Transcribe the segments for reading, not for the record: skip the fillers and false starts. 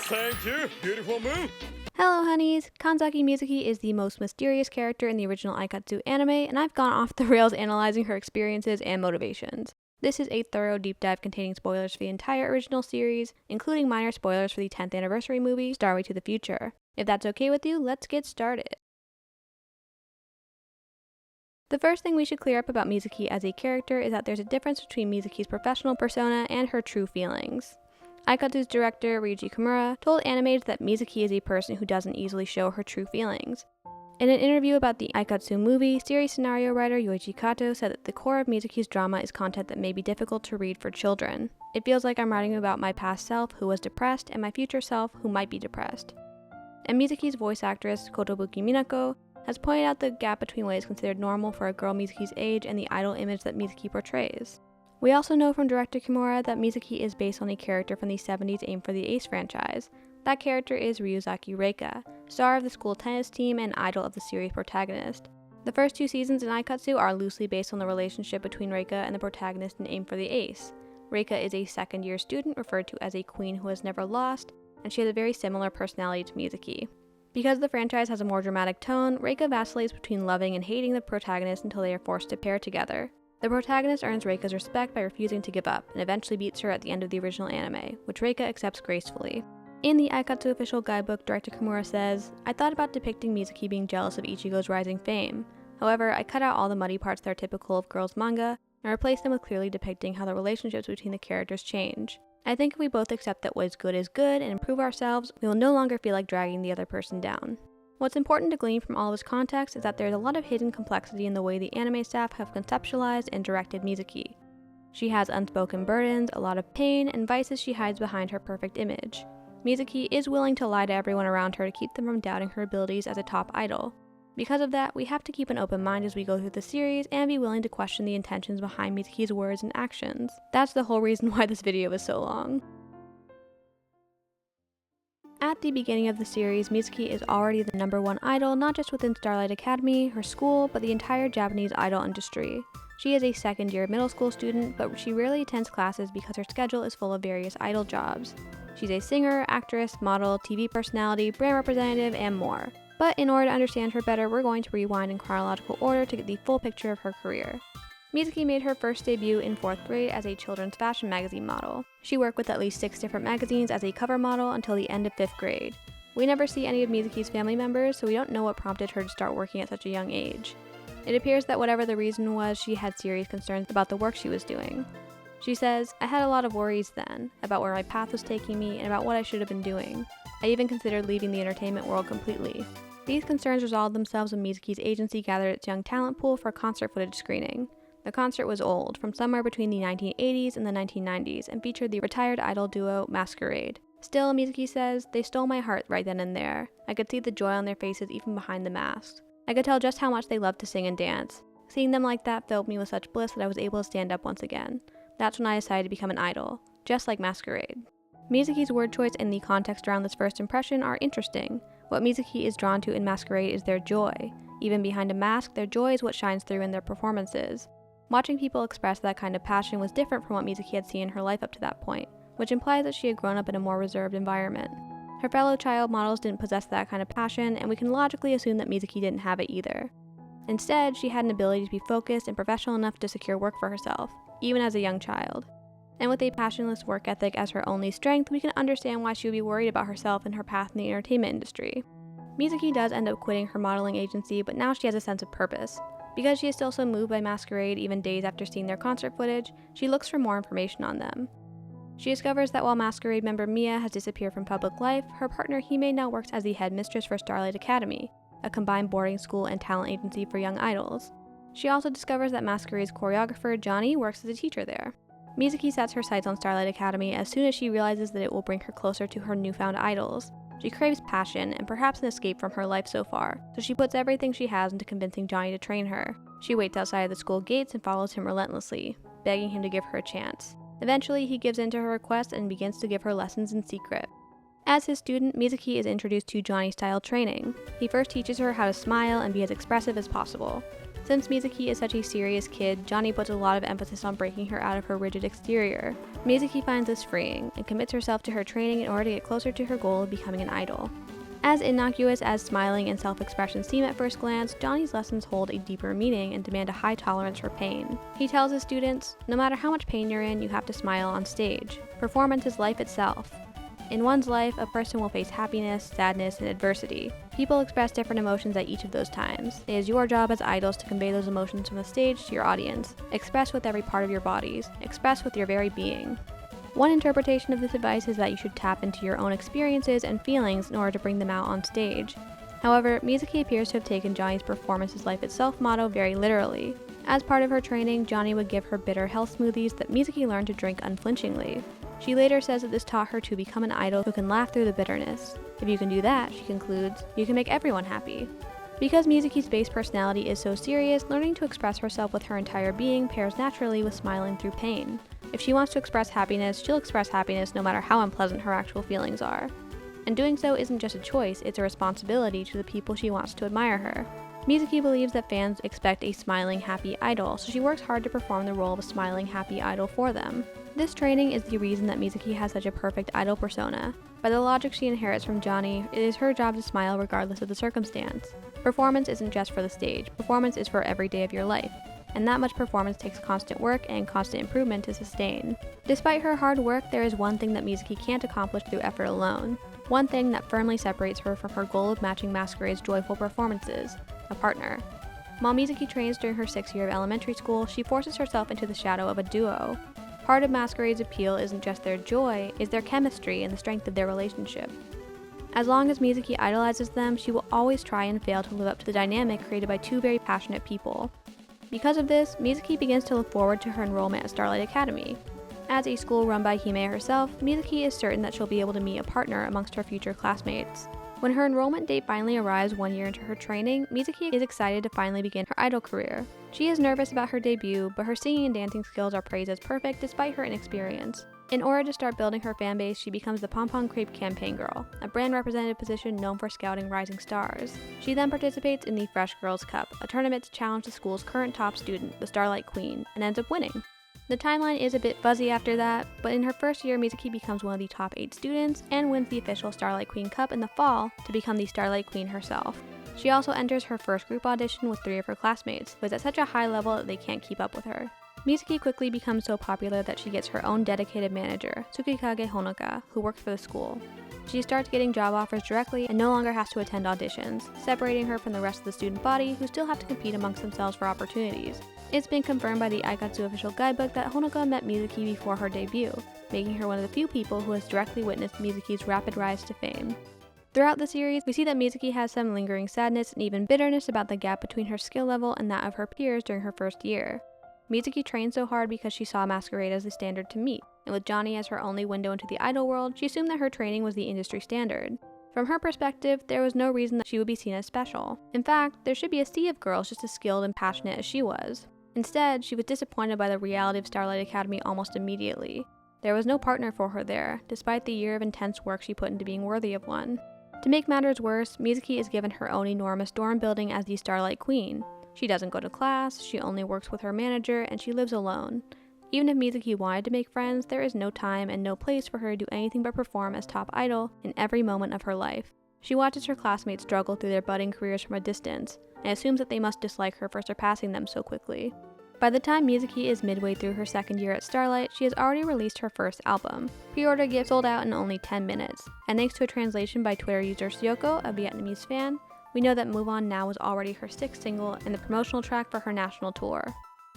Thank you, beautiful moon. Hello honeys! Kanzaki Mizuki is the most mysterious character in the original Aikatsu anime, and I've gone off the rails analyzing her experiences and motivations. This is a thorough deep dive containing spoilers for the entire original series, including minor spoilers for the 10th anniversary movie, Starway to the Future. If that's okay with you, let's get started. The first thing we should clear up about Mizuki as a character is that there's a difference between Mizuki's professional persona and her true feelings. Aikatsu's director, Ryuji Kimura, told Animage that Mizuki is a person who doesn't easily show her true feelings. In an interview about the Aikatsu movie, series scenario writer Yoichi Kato said that the core of Mizuki's drama is content that may be difficult to read for children. It feels like I'm writing about my past self who was depressed and my future self who might be depressed. And Mizuki's voice actress, Kotobuki Minako, has pointed out the gap between what is considered normal for a girl Mizuki's age and the idol image that Mizuki portrays. We also know from director Kimura that Mizuki is based on a character from the 70s Aim for the Ace franchise. That character is Ryuzaki Reika, star of the school tennis team and idol of the series protagonist. The first 2 seasons in Aikatsu are loosely based on the relationship between Reika and the protagonist in Aim for the Ace. Reika is a second-year student referred to as a queen who has never lost, and she has a very similar personality to Mizuki. Because the franchise has a more dramatic tone, Reika vacillates between loving and hating the protagonist until they are forced to pair together. The protagonist earns Reika's respect by refusing to give up, and eventually beats her at the end of the original anime, which Reika accepts gracefully. In the Aikatsu official guidebook, director Kimura says, "I thought about depicting Mizuki being jealous of Ichigo's rising fame. However, I cut out all the muddy parts that are typical of girls' manga, and replaced them with clearly depicting how the relationships between the characters change. I think if we both accept that what is good and improve ourselves, we will no longer feel like dragging the other person down." What's important to glean from all of this context is that there's a lot of hidden complexity in the way the anime staff have conceptualized and directed Mizuki. She has unspoken burdens, a lot of pain, and vices she hides behind her perfect image. Mizuki is willing to lie to everyone around her to keep them from doubting her abilities as a top idol. Because of that, we have to keep an open mind as we go through the series and be willing to question the intentions behind Mizuki's words and actions. That's the whole reason why this video is so long. At the beginning of the series, Mizuki is already the #1 idol not just within Starlight Academy, her school, but the entire Japanese idol industry. She is a second-year middle school student, but she rarely attends classes because her schedule is full of various idol jobs. She's a singer, actress, model, TV personality, brand representative, and more. But in order to understand her better, we're going to rewind in chronological order to get the full picture of her career. Mizuki made her first debut in 4th grade as a children's fashion magazine model. She worked with at least 6 different magazines as a cover model until the end of 5th grade. We never see any of Mizuki's family members, so we don't know what prompted her to start working at such a young age. It appears that whatever the reason was, she had serious concerns about the work she was doing. She says, "I had a lot of worries then, about where my path was taking me and about what I should have been doing. I even considered leaving the entertainment world completely." These concerns resolved themselves when Mizuki's agency gathered its young talent pool for a concert footage screening. The concert was old, from somewhere between the 1980s and the 1990s, and featured the retired idol duo Masquerade. Still, Mizuki says, "They stole my heart right then and there. I could see the joy on their faces even behind the masks. I could tell just how much they loved to sing and dance. Seeing them like that filled me with such bliss that I was able to stand up once again. That's when I decided to become an idol, just like Masquerade." Mizuki's word choice and the context around this first impression are interesting. What Mizuki is drawn to in Masquerade is their joy. Even behind a mask, their joy is what shines through in their performances. Watching people express that kind of passion was different from what Mizuki had seen in her life up to that point, which implies that she had grown up in a more reserved environment. Her fellow child models didn't possess that kind of passion, and we can logically assume that Mizuki didn't have it either. Instead, she had an ability to be focused and professional enough to secure work for herself, even as a young child. And with a passionless work ethic as her only strength, we can understand why she would be worried about herself and her path in the entertainment industry. Mizuki does end up quitting her modeling agency, but now she has a sense of purpose. Because she is still so moved by Masquerade even days after seeing their concert footage, she looks for more information on them. She discovers that while Masquerade member Mia has disappeared from public life, her partner Hime now works as the head mistress for Starlight Academy, a combined boarding school and talent agency for young idols. She also discovers that Masquerade's choreographer Johnny works as a teacher there. Mizuki sets her sights on Starlight Academy as soon as she realizes that it will bring her closer to her newfound idols. She craves passion and perhaps an escape from her life so far, so she puts everything she has into convincing Johnny to train her. She waits outside of the school gates and follows him relentlessly, begging him to give her a chance. Eventually, he gives in to her request and begins to give her lessons in secret. As his student, Mizuki is introduced to Johnny-style training. He first teaches her how to smile and be as expressive as possible. Since Mizuki is such a serious kid, Johnny puts a lot of emphasis on breaking her out of her rigid exterior. Mizuki finds this freeing and commits herself to her training in order to get closer to her goal of becoming an idol. As innocuous as smiling and self-expression seem at first glance, Johnny's lessons hold a deeper meaning and demand a high tolerance for pain. He tells his students, no matter how much pain you're in, you have to smile on stage. Performance is life itself. In one's life, a person will face happiness, sadness, and adversity. People express different emotions at each of those times. It is your job as idols to convey those emotions from the stage to your audience. Express with every part of your bodies. Express with your very being. One interpretation of this advice is that you should tap into your own experiences and feelings in order to bring them out on stage. However, Mizuki appears to have taken Johnny's performance is life itself motto very literally. As part of her training, Johnny would give her bitter health smoothies that Mizuki learned to drink unflinchingly. She later says that this taught her to become an idol who can laugh through the bitterness. If you can do that, she concludes, you can make everyone happy. Because Mizuki's base personality is so serious, learning to express herself with her entire being pairs naturally with smiling through pain. If she wants to express happiness, she'll express happiness no matter how unpleasant her actual feelings are. And doing so isn't just a choice, it's a responsibility to the people she wants to admire her. Mizuki believes that fans expect a smiling, happy idol, so she works hard to perform the role of a smiling, happy idol for them. This training is the reason that Mizuki has such a perfect idol persona. By the logic she inherits from Johnny, it is her job to smile regardless of the circumstance. Performance isn't just for the stage, performance is for every day of your life. And that much performance takes constant work and constant improvement to sustain. Despite her hard work, there is one thing that Mizuki can't accomplish through effort alone. One thing that firmly separates her from her goal of matching Masquerade's joyful performances: a partner. While Mizuki trains during her 6th year of elementary school, she forces herself into the shadow of a duo. Part of Masquerade's appeal isn't just their joy, it's their chemistry and the strength of their relationship. As long as Mizuki idolizes them, she will always try and fail to live up to the dynamic created by two very passionate people. Because of this, Mizuki begins to look forward to her enrollment at Starlight Academy. As a school run by Hime herself, Mizuki is certain that she'll be able to meet a partner amongst her future classmates. When her enrollment date finally arrives 1 year into her training, Mizuki is excited to finally begin her idol career. She is nervous about her debut, but her singing and dancing skills are praised as perfect despite her inexperience. In order to start building her fanbase, she becomes the Pom Pom Crepe campaign girl, a brand representative position known for scouting rising stars. She then participates in the Fresh Girls Cup, a tournament to challenge the school's current top student, the Starlight Queen, and ends up winning. The timeline is a bit fuzzy after that, but in her first year, Mizuki becomes one of the top 8 students and wins the official Starlight Queen Cup in the fall to become the Starlight Queen herself. She also enters her first group audition with 3 of her classmates, who is at such a high level that they can't keep up with her. Mizuki quickly becomes so popular that she gets her own dedicated manager, Tsukikage Honoka, who works for the school. She starts getting job offers directly and no longer has to attend auditions, separating her from the rest of the student body who still have to compete amongst themselves for opportunities. It's been confirmed by the Aikatsu official guidebook that Honoka met Mizuki before her debut, making her one of the few people who has directly witnessed Mizuki's rapid rise to fame. Throughout the series, we see that Mizuki has some lingering sadness and even bitterness about the gap between her skill level and that of her peers during her first year. Mizuki trained so hard because she saw Masquerade as the standard to meet, and with Johnny as her only window into the idol world, she assumed that her training was the industry standard. From her perspective, there was no reason that she would be seen as special. In fact, there should be a sea of girls just as skilled and passionate as she was. Instead, she was disappointed by the reality of Starlight Academy almost immediately. There was no partner for her there, despite the year of intense work she put into being worthy of one. To make matters worse, Mizuki is given her own enormous dorm building as the Starlight Queen. She doesn't go to class, she only works with her manager, and she lives alone. Even if Mizuki wanted to make friends, there is no time and no place for her to do anything but perform as top idol in every moment of her life. She watches her classmates struggle through their budding careers from a distance, and assumes that they must dislike her for surpassing them so quickly. By the time Mizuki is midway through her 2nd year at Starlight, she has already released her first album. Pre-order gifts sold out in only 10 minutes, and thanks to a translation by Twitter user Syoko, a Vietnamese fan, we know that Move On Now was already her 6th single and the promotional track for her national tour.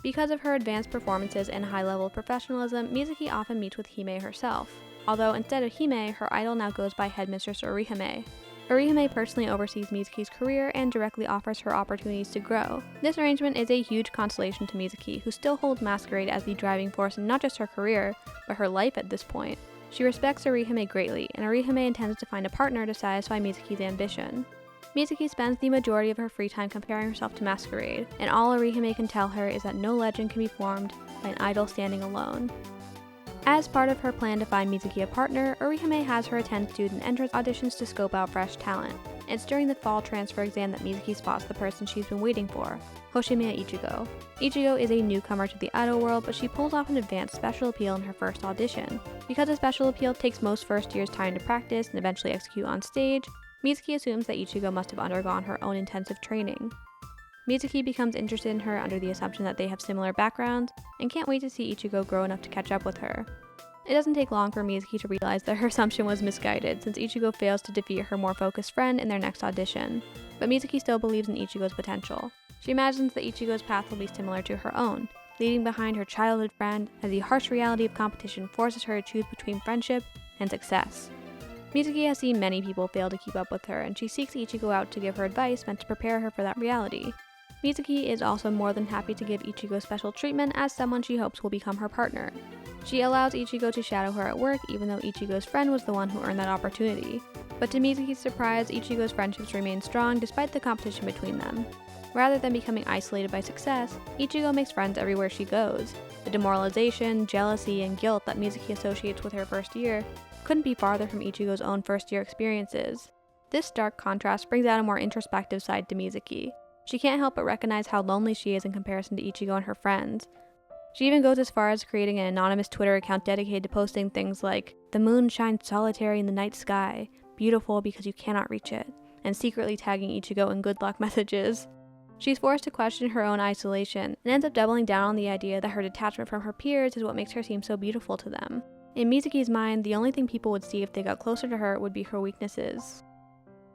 Because of her advanced performances and high level of professionalism, Mizuki often meets with Hime herself, although instead of Hime, her idol now goes by headmistress Orihime. Orihime personally oversees Mizuki's career and directly offers her opportunities to grow. This arrangement is a huge consolation to Mizuki, who still holds Masquerade as the driving force in not just her career, but her life at this point. She respects Orihime greatly, and Orihime intends to find a partner to satisfy Mizuki's ambition. Mizuki spends the majority of her free time comparing herself to Masquerade, and all Orihime can tell her is that no legend can be formed by an idol standing alone. As part of her plan to find Mizuki a partner, Orihime has her attend student entrance auditions to scope out fresh talent. It's during the fall transfer exam that Mizuki spots the person she's been waiting for, Hoshimiya Ichigo. Ichigo is a newcomer to the idol world, but she pulls off an advanced special appeal in her first audition. Because a special appeal takes most first years time to practice and eventually execute on stage, Mizuki assumes that Ichigo must have undergone her own intensive training. Mizuki becomes interested in her under the assumption that they have similar backgrounds, and can't wait to see Ichigo grow enough to catch up with her. It doesn't take long for Mizuki to realize that her assumption was misguided, since Ichigo fails to defeat her more focused friend in their next audition. But Mizuki still believes in Ichigo's potential. She imagines that Ichigo's path will be similar to her own, leaving behind her childhood friend as the harsh reality of competition forces her to choose between friendship and success. Mizuki has seen many people fail to keep up with her, and she seeks Ichigo out to give her advice meant to prepare her for that reality. Mizuki is also more than happy to give Ichigo special treatment as someone she hopes will become her partner. She allows Ichigo to shadow her at work even though Ichigo's friend was the one who earned that opportunity. But to Mizuki's surprise, Ichigo's friendships remain strong despite the competition between them. Rather than becoming isolated by success, Ichigo makes friends everywhere she goes. The demoralization, jealousy, and guilt that Mizuki associates with her first year couldn't be farther from Ichigo's own first-year experiences. This stark contrast brings out a more introspective side to Mizuki. She can't help but recognize how lonely she is in comparison to Ichigo and her friends. She even goes as far as creating an anonymous Twitter account dedicated to posting things like, "The moon shines solitary in the night sky, beautiful because you cannot reach it," and secretly tagging Ichigo in good luck messages. She's forced to question her own isolation, and ends up doubling down on the idea that her detachment from her peers is what makes her seem so beautiful to them. In Mizuki's mind, the only thing people would see if they got closer to her would be her weaknesses.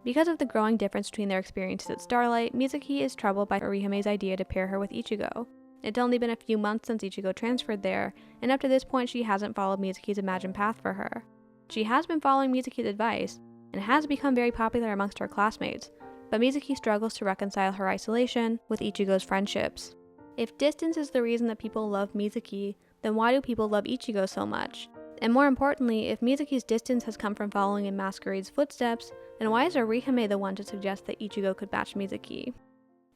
Because of the growing difference between their experiences at Starlight, Mizuki is troubled by Orihime's idea to pair her with Ichigo. It's only been a few months since Ichigo transferred there, and up to this point she hasn't followed Mizuki's imagined path for her. She has been following Mizuki's advice, and has become very popular amongst her classmates, but Mizuki struggles to reconcile her isolation with Ichigo's friendships. If distance is the reason that people love Mizuki, then why do people love Ichigo so much? And more importantly, if Mizuki's distance has come from following in Masquerade's footsteps, then why is Orihime the one to suggest that Ichigo could match Mizuki?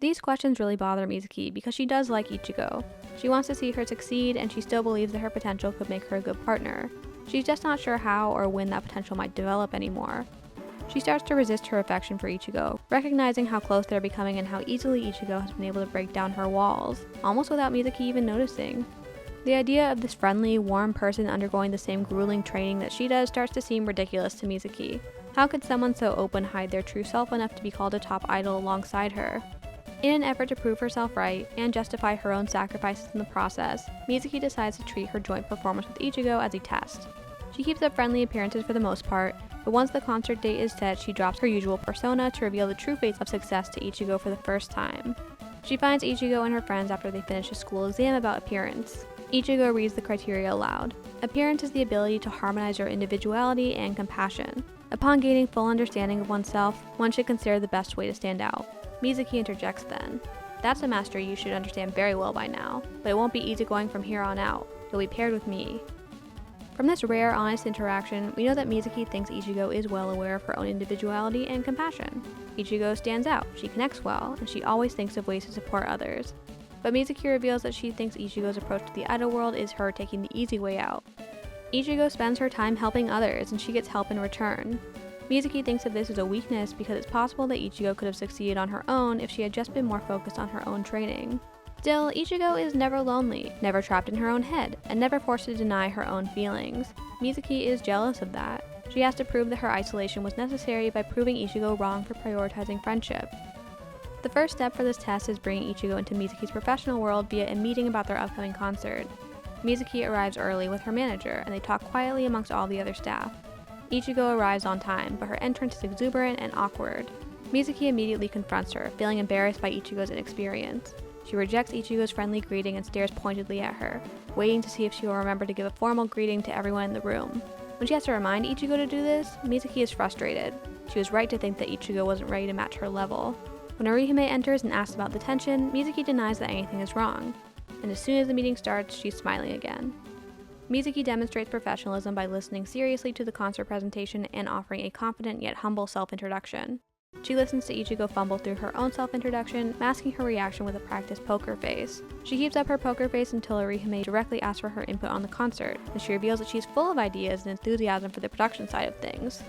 These questions really bother Mizuki because she does like Ichigo. She wants to see her succeed, and she still believes that her potential could make her a good partner. She's just not sure how or when that potential might develop anymore. She starts to resist her affection for Ichigo, recognizing how close they're becoming and how easily Ichigo has been able to break down her walls, almost without Mizuki even noticing. The idea of this friendly, warm person undergoing the same grueling training that she does starts to seem ridiculous to Mizuki. How could someone so open hide their true self enough to be called a top idol alongside her? In an effort to prove herself right, and justify her own sacrifices in the process, Mizuki decides to treat her joint performance with Ichigo as a test. She keeps up friendly appearances for the most part, but once the concert date is set, she drops her usual persona to reveal the true face of success to Ichigo for the first time. She finds Ichigo and her friends after they finish a school exam about appearance. Ichigo reads the criteria aloud. Appearance is the ability to harmonize your individuality and compassion. Upon gaining full understanding of oneself, one should consider the best way to stand out. Mizuki interjects then. That's a mastery you should understand very well by now, but it won't be easy going from here on out. You'll be paired with me. From this rare, honest interaction, we know that Mizuki thinks Ichigo is well aware of her own individuality and compassion. Ichigo stands out, she connects well, and she always thinks of ways to support others. But Mizuki reveals that she thinks Ichigo's approach to the idol world is her taking the easy way out. Ichigo spends her time helping others, and she gets help in return. Mizuki thinks of this as a weakness because it's possible that Ichigo could have succeeded on her own if she had just been more focused on her own training. Still, Ichigo is never lonely, never trapped in her own head, and never forced to deny her own feelings. Mizuki is jealous of that. She has to prove that her isolation was necessary by proving Ichigo wrong for prioritizing friendship. The first step for this test is bringing Ichigo into Mizuki's professional world via a meeting about their upcoming concert. Mizuki arrives early with her manager, and they talk quietly amongst all the other staff. Ichigo arrives on time, but her entrance is exuberant and awkward. Mizuki immediately confronts her, feeling embarrassed by Ichigo's inexperience. She rejects Ichigo's friendly greeting and stares pointedly at her, waiting to see if she will remember to give a formal greeting to everyone in the room. When she has to remind Ichigo to do this, Mizuki is frustrated. She was right to think that Ichigo wasn't ready to match her level. When Orihime enters and asks about the tension, Mizuki denies that anything is wrong. And as soon as the meeting starts, she's smiling again. Mizuki demonstrates professionalism by listening seriously to the concert presentation and offering a confident yet humble self-introduction. She listens to Ichigo fumble through her own self-introduction, masking her reaction with a practiced poker face. She keeps up her poker face until Orihime directly asks for her input on the concert, and she reveals that she's full of ideas and enthusiasm for the production side of things.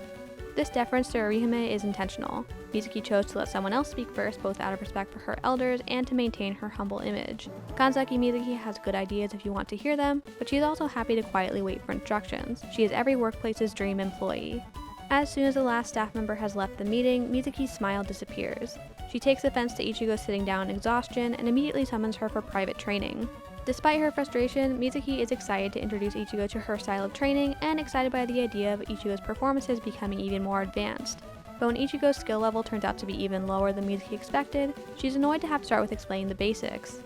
This deference to Orihime is intentional. Mizuki chose to let someone else speak first, both out of respect for her elders and to maintain her humble image. Kanzaki Mizuki has good ideas if you want to hear them, but she's also happy to quietly wait for instructions. She is every workplace's dream employee. As soon as the last staff member has left the meeting, Mizuki's smile disappears. She takes offense to Ichigo sitting down in exhaustion and immediately summons her for private training. Despite her frustration, Mizuki is excited to introduce Ichigo to her style of training and excited by the idea of Ichigo's performances becoming even more advanced. But when Ichigo's skill level turns out to be even lower than Mizuki expected, she's annoyed to have to start with explaining the basics.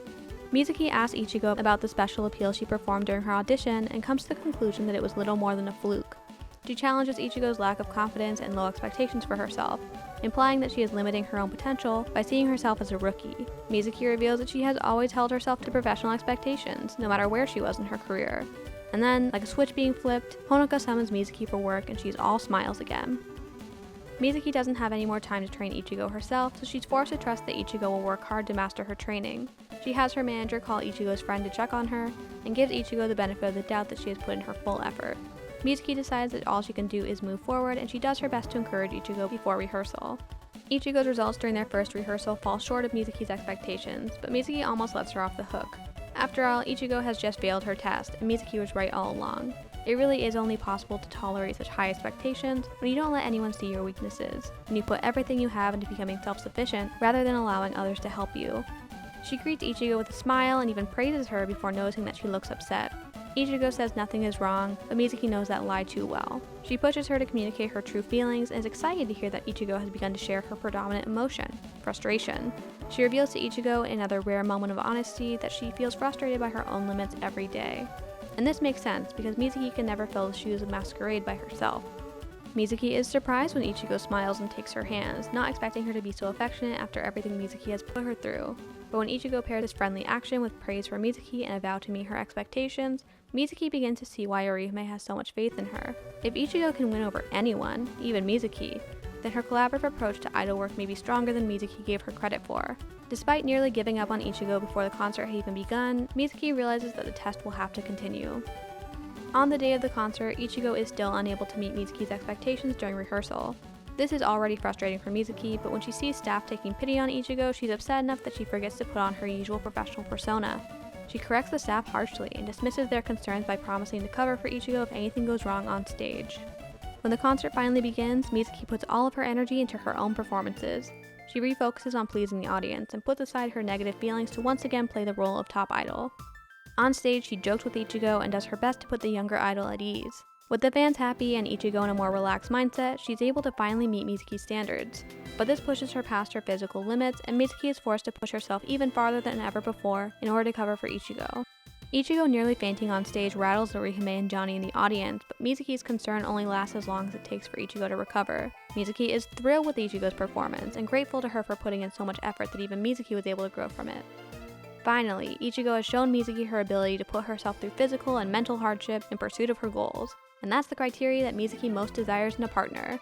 Mizuki asks Ichigo about the special appeal she performed during her audition and comes to the conclusion that it was little more than a fluke. She challenges Ichigo's lack of confidence and low expectations for herself, implying that she is limiting her own potential by seeing herself as a rookie. Mizuki reveals that she has always held herself to professional expectations, no matter where she was in her career. And then, like a switch being flipped, Honoka summons Mizuki for work and she's all smiles again. Mizuki doesn't have any more time to train Ichigo herself, so she's forced to trust that Ichigo will work hard to master her training. She has her manager call Ichigo's friend to check on her, and gives Ichigo the benefit of the doubt that she has put in her full effort. Mizuki decides that all she can do is move forward, and she does her best to encourage Ichigo before rehearsal. Ichigo's results during their first rehearsal fall short of Mizuki's expectations, but Mizuki almost lets her off the hook. After all, Ichigo has just failed her test, and Mizuki was right all along. It really is only possible to tolerate such high expectations when you don't let anyone see your weaknesses, and you put everything you have into becoming self-sufficient rather than allowing others to help you. She greets Ichigo with a smile and even praises her before noticing that she looks upset. Ichigo says nothing is wrong, but Mizuki knows that lie too well. She pushes her to communicate her true feelings and is excited to hear that Ichigo has begun to share her predominant emotion, frustration. She reveals to Ichigo in another rare moment of honesty that she feels frustrated by her own limits every day. And this makes sense because Mizuki can never fill the shoes of Masquerade by herself. Mizuki is surprised when Ichigo smiles and takes her hands, not expecting her to be so affectionate after everything Mizuki has put her through. But when Ichigo pairs this friendly action with praise for Mizuki and a vow to meet her expectations, Mizuki begins to see why Orihime has so much faith in her. If Ichigo can win over anyone, even Mizuki, then her collaborative approach to idol work may be stronger than Mizuki gave her credit for. Despite nearly giving up on Ichigo before the concert had even begun, Mizuki realizes that the test will have to continue. On the day of the concert, Ichigo is still unable to meet Mizuki's expectations during rehearsal. This is already frustrating for Mizuki, but when she sees staff taking pity on Ichigo, she's upset enough that she forgets to put on her usual professional persona. She corrects the staff harshly and dismisses their concerns by promising to cover for Ichigo if anything goes wrong on stage. When the concert finally begins, Mizuki puts all of her energy into her own performances. She refocuses on pleasing the audience and puts aside her negative feelings to once again play the role of top idol. On stage, she jokes with Ichigo and does her best to put the younger idol at ease. With the fans happy and Ichigo in a more relaxed mindset, she's able to finally meet Mizuki's standards. But this pushes her past her physical limits, and Mizuki is forced to push herself even farther than ever before in order to cover for Ichigo. Ichigo nearly fainting on stage rattles Orihime and Johnny in the audience, but Mizuki's concern only lasts as long as it takes for Ichigo to recover. Mizuki is thrilled with Ichigo's performance and grateful to her for putting in so much effort that even Mizuki was able to grow from it. Finally, Ichigo has shown Mizuki her ability to put herself through physical and mental hardship in pursuit of her goals, and that's the criteria that Mizuki most desires in a partner.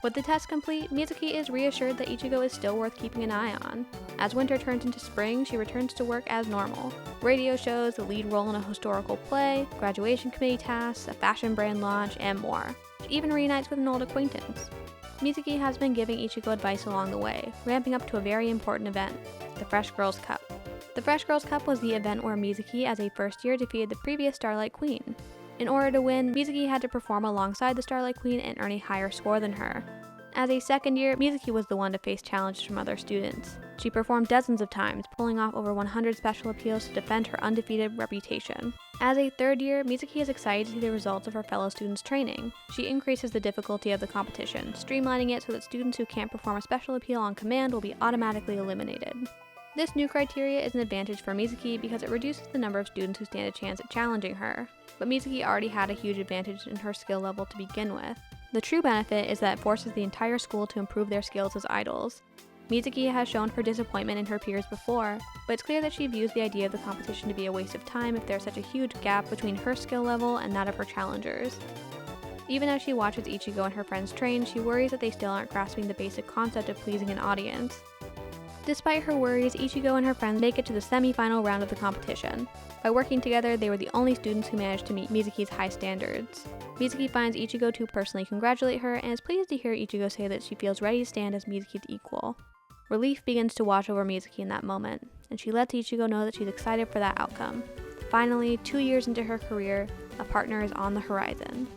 With the test complete, Mizuki is reassured that Ichigo is still worth keeping an eye on. As winter turns into spring, she returns to work as normal. Radio shows, the lead role in a historical play, graduation committee tasks, a fashion brand launch, and more. She even reunites with an old acquaintance. Mizuki has been giving Ichigo advice along the way, ramping up to a very important event, the Fresh Girls Cup. The Fresh Girls Cup was the event where Mizuki, as a first year, defeated the previous Starlight Queen. In order to win, Mizuki had to perform alongside the Starlight Queen and earn a higher score than her. As a second year, Mizuki was the one to face challenges from other students. She performed dozens of times, pulling off over 100 special appeals to defend her undefeated reputation. As a third year, Mizuki is excited to see the results of her fellow students' training. She increases the difficulty of the competition, streamlining it so that students who can't perform a special appeal on command will be automatically eliminated. This new criteria is an advantage for Mizuki because it reduces the number of students who stand a chance at challenging her, but Mizuki already had a huge advantage in her skill level to begin with. The true benefit is that it forces the entire school to improve their skills as idols. Mizuki has shown her disappointment in her peers before, but it's clear that she views the idea of the competition to be a waste of time if there's such a huge gap between her skill level and that of her challengers. Even as she watches Ichigo and her friends train, she worries that they still aren't grasping the basic concept of pleasing an audience. Despite her worries, Ichigo and her friends make it to the semi-final round of the competition. By working together, they were the only students who managed to meet Mizuki's high standards. Mizuki finds Ichigo to personally congratulate her and is pleased to hear Ichigo say that she feels ready to stand as Mizuki's equal. Relief begins to wash over Mizuki in that moment, and she lets Ichigo know that she's excited for that outcome. Finally, 2 years into her career, a partner is on the horizon.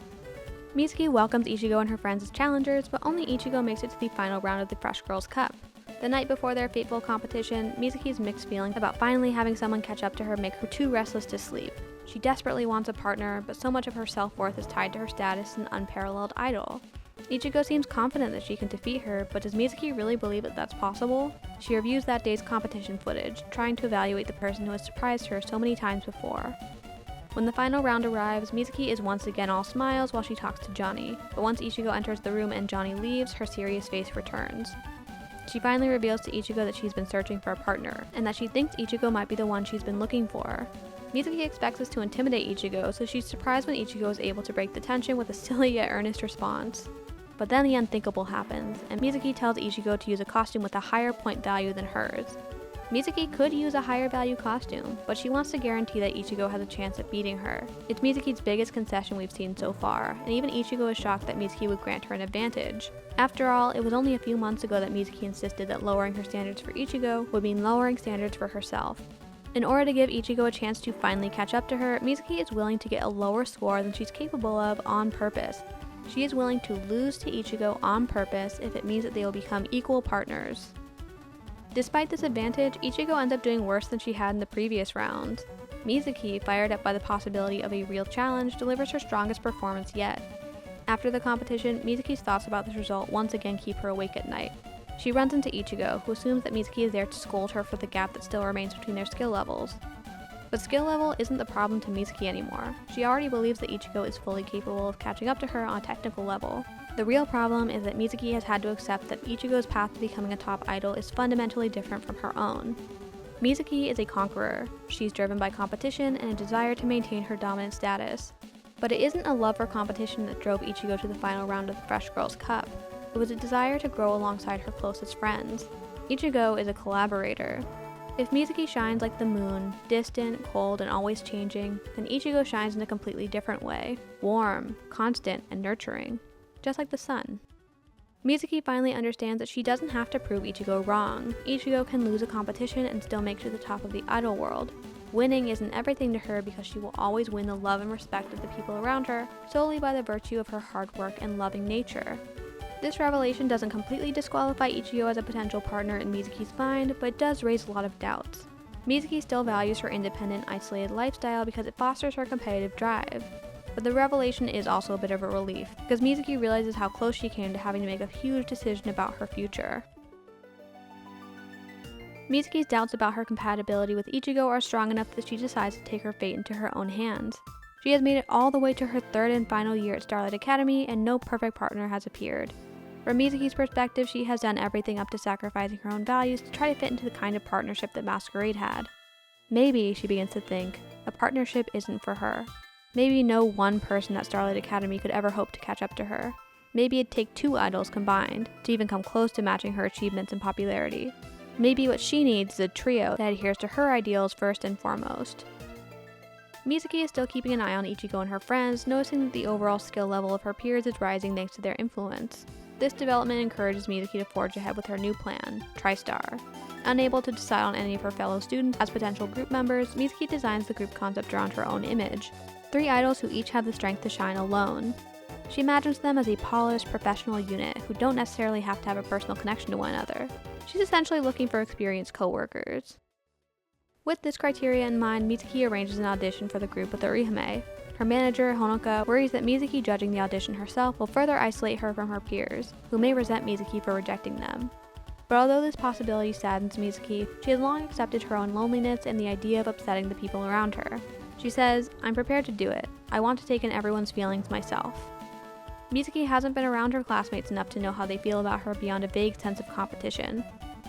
Mizuki welcomes Ichigo and her friends as challengers, but only Ichigo makes it to the final round of the Fresh Girls Cup. The night before their fateful competition, Mizuki's mixed feelings about finally having someone catch up to her make her too restless to sleep. She desperately wants a partner, but so much of her self-worth is tied to her status as an unparalleled idol. Ichigo seems confident that she can defeat her, but does Mizuki really believe that that's possible? She reviews that day's competition footage, trying to evaluate the person who has surprised her so many times before. When the final round arrives, Mizuki is once again all smiles while she talks to Johnny, but once Ichigo enters the room and Johnny leaves, her serious face returns. She finally reveals to Ichigo that she's been searching for a partner, and that she thinks Ichigo might be the one she's been looking for. Mizuki expects this to intimidate Ichigo, so she's surprised when Ichigo is able to break the tension with a silly yet earnest response. But then the unthinkable happens, and Mizuki tells Ichigo to use a costume with a higher point value than hers. Mizuki could use a higher value costume, but she wants to guarantee that Ichigo has a chance at beating her. It's Mizuki's biggest concession we've seen so far, and even Ichigo is shocked that Mizuki would grant her an advantage. After all, it was only a few months ago that Mizuki insisted that lowering her standards for Ichigo would mean lowering standards for herself. In order to give Ichigo a chance to finally catch up to her, Mizuki is willing to get a lower score than she's capable of on purpose. She is willing to lose to Ichigo on purpose if it means that they will become equal partners. Despite this advantage, Ichigo ends up doing worse than she had in the previous round. Mizuki, fired up by the possibility of a real challenge, delivers her strongest performance yet. After the competition, Mizuki's thoughts about this result once again keep her awake at night. She runs into Ichigo, who assumes that Mizuki is there to scold her for the gap that still remains between their skill levels. But skill level isn't the problem to Mizuki anymore. She already believes that Ichigo is fully capable of catching up to her on a technical level. The real problem is that Mizuki has had to accept that Ichigo's path to becoming a top idol is fundamentally different from her own. Mizuki is a conqueror. She's driven by competition and a desire to maintain her dominant status. But it isn't a love for competition that drove Ichigo to the final round of the Fresh Girls Cup. It was a desire to grow alongside her closest friends. Ichigo is a collaborator. If Mizuki shines like the moon, distant, cold, and always changing, then Ichigo shines in a completely different way. Warm, constant, and nurturing. Just like the sun. Mizuki finally understands that she doesn't have to prove Ichigo wrong. Ichigo can lose a competition and still make it to the top of the idol world. Winning isn't everything to her because she will always win the love and respect of the people around her, solely by the virtue of her hard work and loving nature. This revelation doesn't completely disqualify Ichigo as a potential partner in Mizuki's mind, but it does raise a lot of doubts. Mizuki still values her independent, isolated lifestyle because it fosters her competitive drive. But the revelation is also a bit of a relief, because Mizuki realizes how close she came to having to make a huge decision about her future. Mizuki's doubts about her compatibility with Ichigo are strong enough that she decides to take her fate into her own hands. She has made it all the way to her third and final year at Starlight Academy, and no perfect partner has appeared. From Mizuki's perspective, she has done everything up to sacrificing her own values to try to fit into the kind of partnership that Masquerade had. Maybe, she begins to think, a partnership isn't for her. Maybe no one person at Starlight Academy could ever hope to catch up to her. Maybe it'd take 2 idols combined to even come close to matching her achievements and popularity. Maybe what she needs is a trio that adheres to her ideals first and foremost. Mizuki is still keeping an eye on Ichigo and her friends, noticing that the overall skill level of her peers is rising thanks to their influence. This development encourages Mizuki to forge ahead with her new plan, TriStar. Unable to decide on any of her fellow students as potential group members, Mizuki designs the group concept around her own image. 3 idols who each have the strength to shine alone. She imagines them as a polished, professional unit who don't necessarily have to have a personal connection to one another. She's essentially looking for experienced co-workers. With this criteria in mind, Mizuki arranges an audition for the group with Orihime. Her manager, Honoka, worries that Mizuki judging the audition herself will further isolate her from her peers, who may resent Mizuki for rejecting them. But although this possibility saddens Mizuki, she has long accepted her own loneliness and the idea of upsetting the people around her. She says, "I'm prepared to do it. I want to take in everyone's feelings myself." Mizuki hasn't been around her classmates enough to know how they feel about her beyond a vague sense of competition.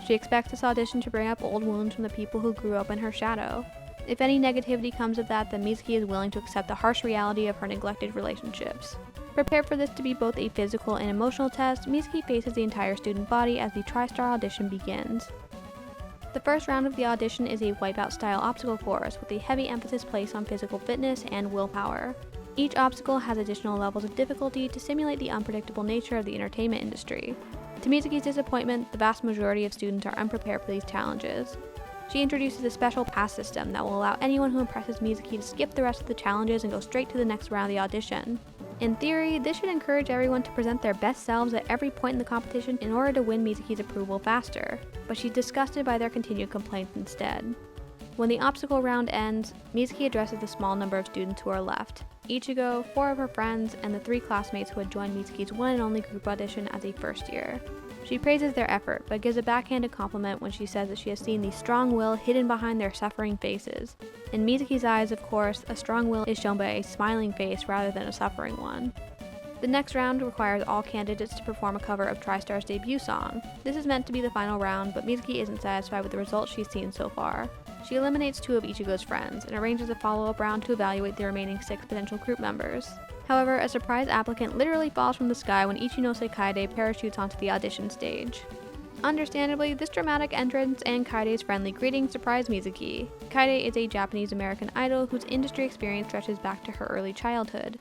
She expects this audition to bring up old wounds from the people who grew up in her shadow. If any negativity comes of that, then Mizuki is willing to accept the harsh reality of her neglected relationships. Prepared for this to be both a physical and emotional test, Mizuki faces the entire student body as the TriStar audition begins. The first round of the audition is a wipeout-style obstacle course with a heavy emphasis placed on physical fitness and willpower. Each obstacle has additional levels of difficulty to simulate the unpredictable nature of the entertainment industry. To Mizuki's disappointment, the vast majority of students are unprepared for these challenges. She introduces a special pass system that will allow anyone who impresses Mizuki to skip the rest of the challenges and go straight to the next round of the audition. In theory, this should encourage everyone to present their best selves at every point in the competition in order to win Mizuki's approval faster, but she's disgusted by their continued complaints instead. When the obstacle round ends, Mizuki addresses the small number of students who are left: Ichigo, 4 of her friends, and the 3 classmates who had joined Mizuki's one and only group audition as a first year. She praises their effort, but gives a backhanded compliment when she says that she has seen the strong will hidden behind their suffering faces. In Mizuki's eyes, of course, a strong will is shown by a smiling face rather than a suffering one. The next round requires all candidates to perform a cover of TriStar's debut song. This is meant to be the final round, but Mizuki isn't satisfied with the results she's seen so far. She eliminates 2 of Ichigo's friends and arranges a follow-up round to evaluate the remaining 6 potential group members. However, a surprise applicant literally falls from the sky when Ichinose Kaede parachutes onto the audition stage. Understandably, this dramatic entrance and Kaede's friendly greeting surprise Mizuki. Kaede is a Japanese-American idol whose industry experience stretches back to her early childhood.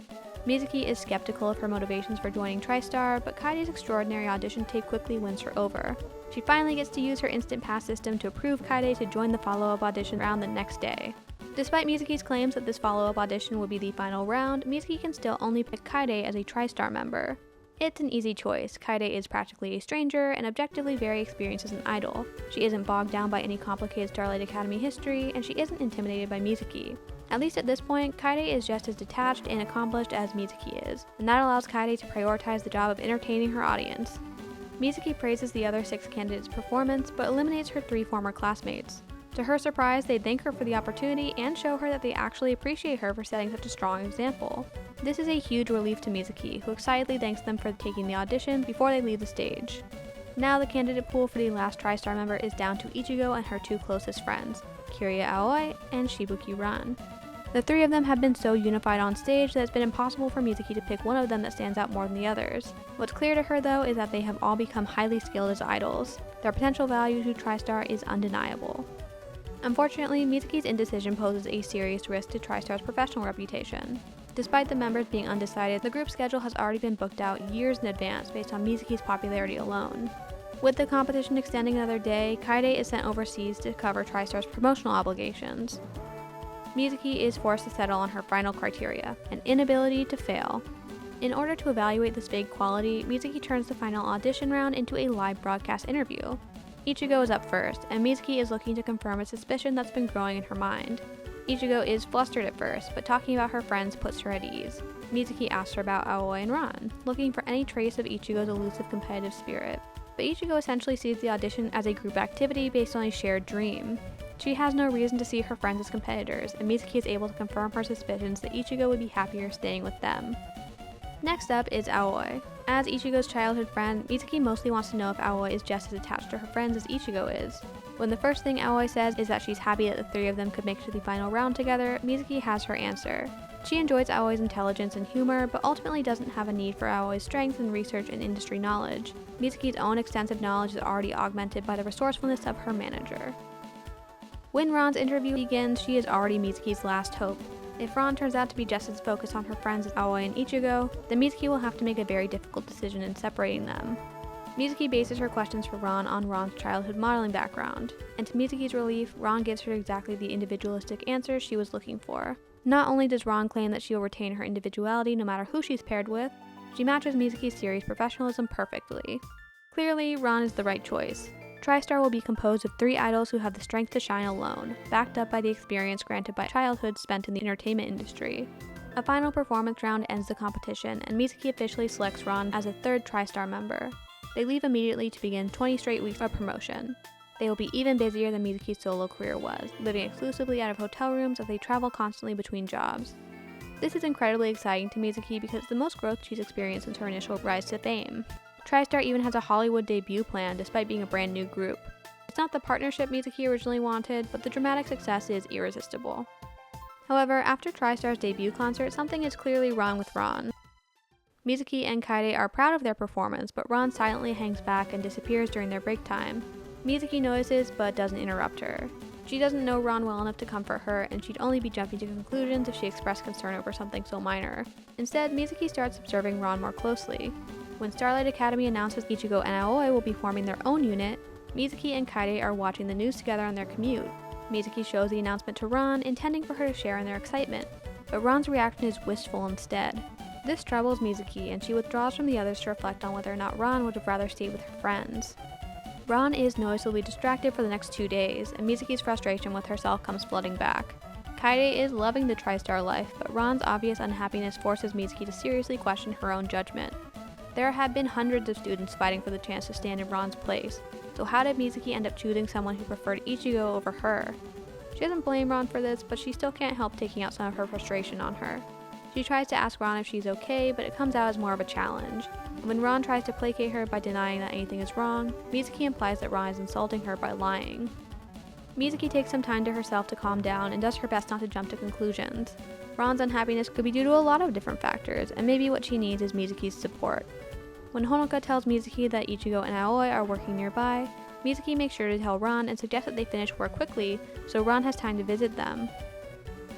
Mizuki is skeptical of her motivations for joining TriStar, but Kaede's extraordinary audition tape quickly wins her over. She finally gets to use her instant pass system to approve Kaede to join the follow-up audition round the next day. Despite Mizuki's claims that this follow-up audition would be the final round, Mizuki can still only pick Kaede as a TriStar member. It's an easy choice. Kaede is practically a stranger and objectively very experienced as an idol. She isn't bogged down by any complicated Starlight Academy history, and she isn't intimidated by Mizuki. At least at this point, Kaede is just as detached and accomplished as Mizuki is, and that allows Kaede to prioritize the job of entertaining her audience. Mizuki praises the other 6 candidates' performance, but eliminates her 3 former classmates. To her surprise, they thank her for the opportunity and show her that they actually appreciate her for setting such a strong example. This is a huge relief to Mizuki, who excitedly thanks them for taking the audition before they leave the stage. Now the candidate pool for the last TriStar member is down to Ichigo and her 2 closest friends, Kiria Aoi and Shibuki Ran. The 3 of them have been so unified on stage that it's been impossible for Mizuki to pick one of them that stands out more than the others. What's clear to her though is that they have all become highly skilled as idols. Their potential value to TriStar is undeniable. Unfortunately, Mizuki's indecision poses a serious risk to TriStar's professional reputation. Despite the members being undecided, the group schedule has already been booked out years in advance based on Mizuki's popularity alone. With the competition extending another day, Kaede is sent overseas to cover TriStar's promotional obligations. Mizuki is forced to settle on her final criteria, an inability to fail. In order to evaluate this vague quality, Mizuki turns the final audition round into a live broadcast interview. Ichigo is up first, and Mizuki is looking to confirm a suspicion that's been growing in her mind. Ichigo is flustered at first, but talking about her friends puts her at ease. Mizuki asks her about Aoi and Ran, looking for any trace of Ichigo's elusive competitive spirit. But Ichigo essentially sees the audition as a group activity based on a shared dream. She has no reason to see her friends as competitors, and Mizuki is able to confirm her suspicions that Ichigo would be happier staying with them. Next up is Aoi. As Ichigo's childhood friend, Mizuki mostly wants to know if Aoi is just as attached to her friends as Ichigo is. When the first thing Aoi says is that she's happy that the 3 of them could make it to the final round together, Mizuki has her answer. She enjoys Aoi's intelligence and humor, but ultimately doesn't have a need for Aoi's strength in research and industry knowledge. Mizuki's own extensive knowledge is already augmented by the resourcefulness of her manager. When Ran's interview begins, she is already Mizuki's last hope. If Ran turns out to be just as focused on her friends as Aoi and Ichigo, then Mizuki will have to make a very difficult decision in separating them. Mizuki bases her questions for Ran on Ran's childhood modeling background, and to Mizuki's relief, Ran gives her exactly the individualistic answer she was looking for. Not only does Ran claim that she will retain her individuality no matter who she's paired with, she matches Mizuki's serious professionalism perfectly. Clearly, Ran is the right choice. TriStar will be composed of 3 idols who have the strength to shine alone, backed up by the experience granted by childhood spent in the entertainment industry. A final performance round ends the competition, and Mizuki officially selects Ran as a 3rd TriStar member. They leave immediately to begin 20 straight weeks of promotion. They will be even busier than Mizuki's solo career was, living exclusively out of hotel rooms as they travel constantly between jobs. This is incredibly exciting to Mizuki because it's the most growth she's experienced since her initial rise to fame. TriStar even has a Hollywood debut plan despite being a brand new group. It's not the partnership Mizuki originally wanted, but the dramatic success is irresistible. However, after TriStar's debut concert, something is clearly wrong with Ran. Mizuki and Kaede are proud of their performance, but Ran silently hangs back and disappears during their break time. Mizuki notices but doesn't interrupt her. She doesn't know Ron well enough to comfort her, and she'd only be jumping to conclusions if she expressed concern over something so minor. Instead, Mizuki starts observing Ron more closely. When Starlight Academy announces Ichigo and Aoi will be forming their own unit, Mizuki and Kaede are watching the news together on their commute. Mizuki shows the announcement to Ron, intending for her to share in their excitement, but Ron's reaction is wistful instead. This troubles Mizuki, and she withdraws from the others to reflect on whether or not Ron would have rather stayed with her friends. Ron is noticeably distracted for the next 2 days, and Mizuki's frustration with herself comes flooding back. Kaede is loving the Tri-Star life, but Ron's obvious unhappiness forces Mizuki to seriously question her own judgment. There have been hundreds of students fighting for the chance to stand in Ron's place, so how did Mizuki end up choosing someone who preferred Ichigo over her? She doesn't blame Ron for this, but she still can't help taking out some of her frustration on her. She tries to ask Ron if she's okay, but it comes out as more of a challenge. And when Ron tries to placate her by denying that anything is wrong, Mizuki implies that Ron is insulting her by lying. Mizuki takes some time to herself to calm down and does her best not to jump to conclusions. Ron's unhappiness could be due to a lot of different factors, and maybe what she needs is Mizuki's support. When Honoka tells Mizuki that Ichigo and Aoi are working nearby, Mizuki makes sure to tell Ron and suggests that they finish work quickly so Ron has time to visit them.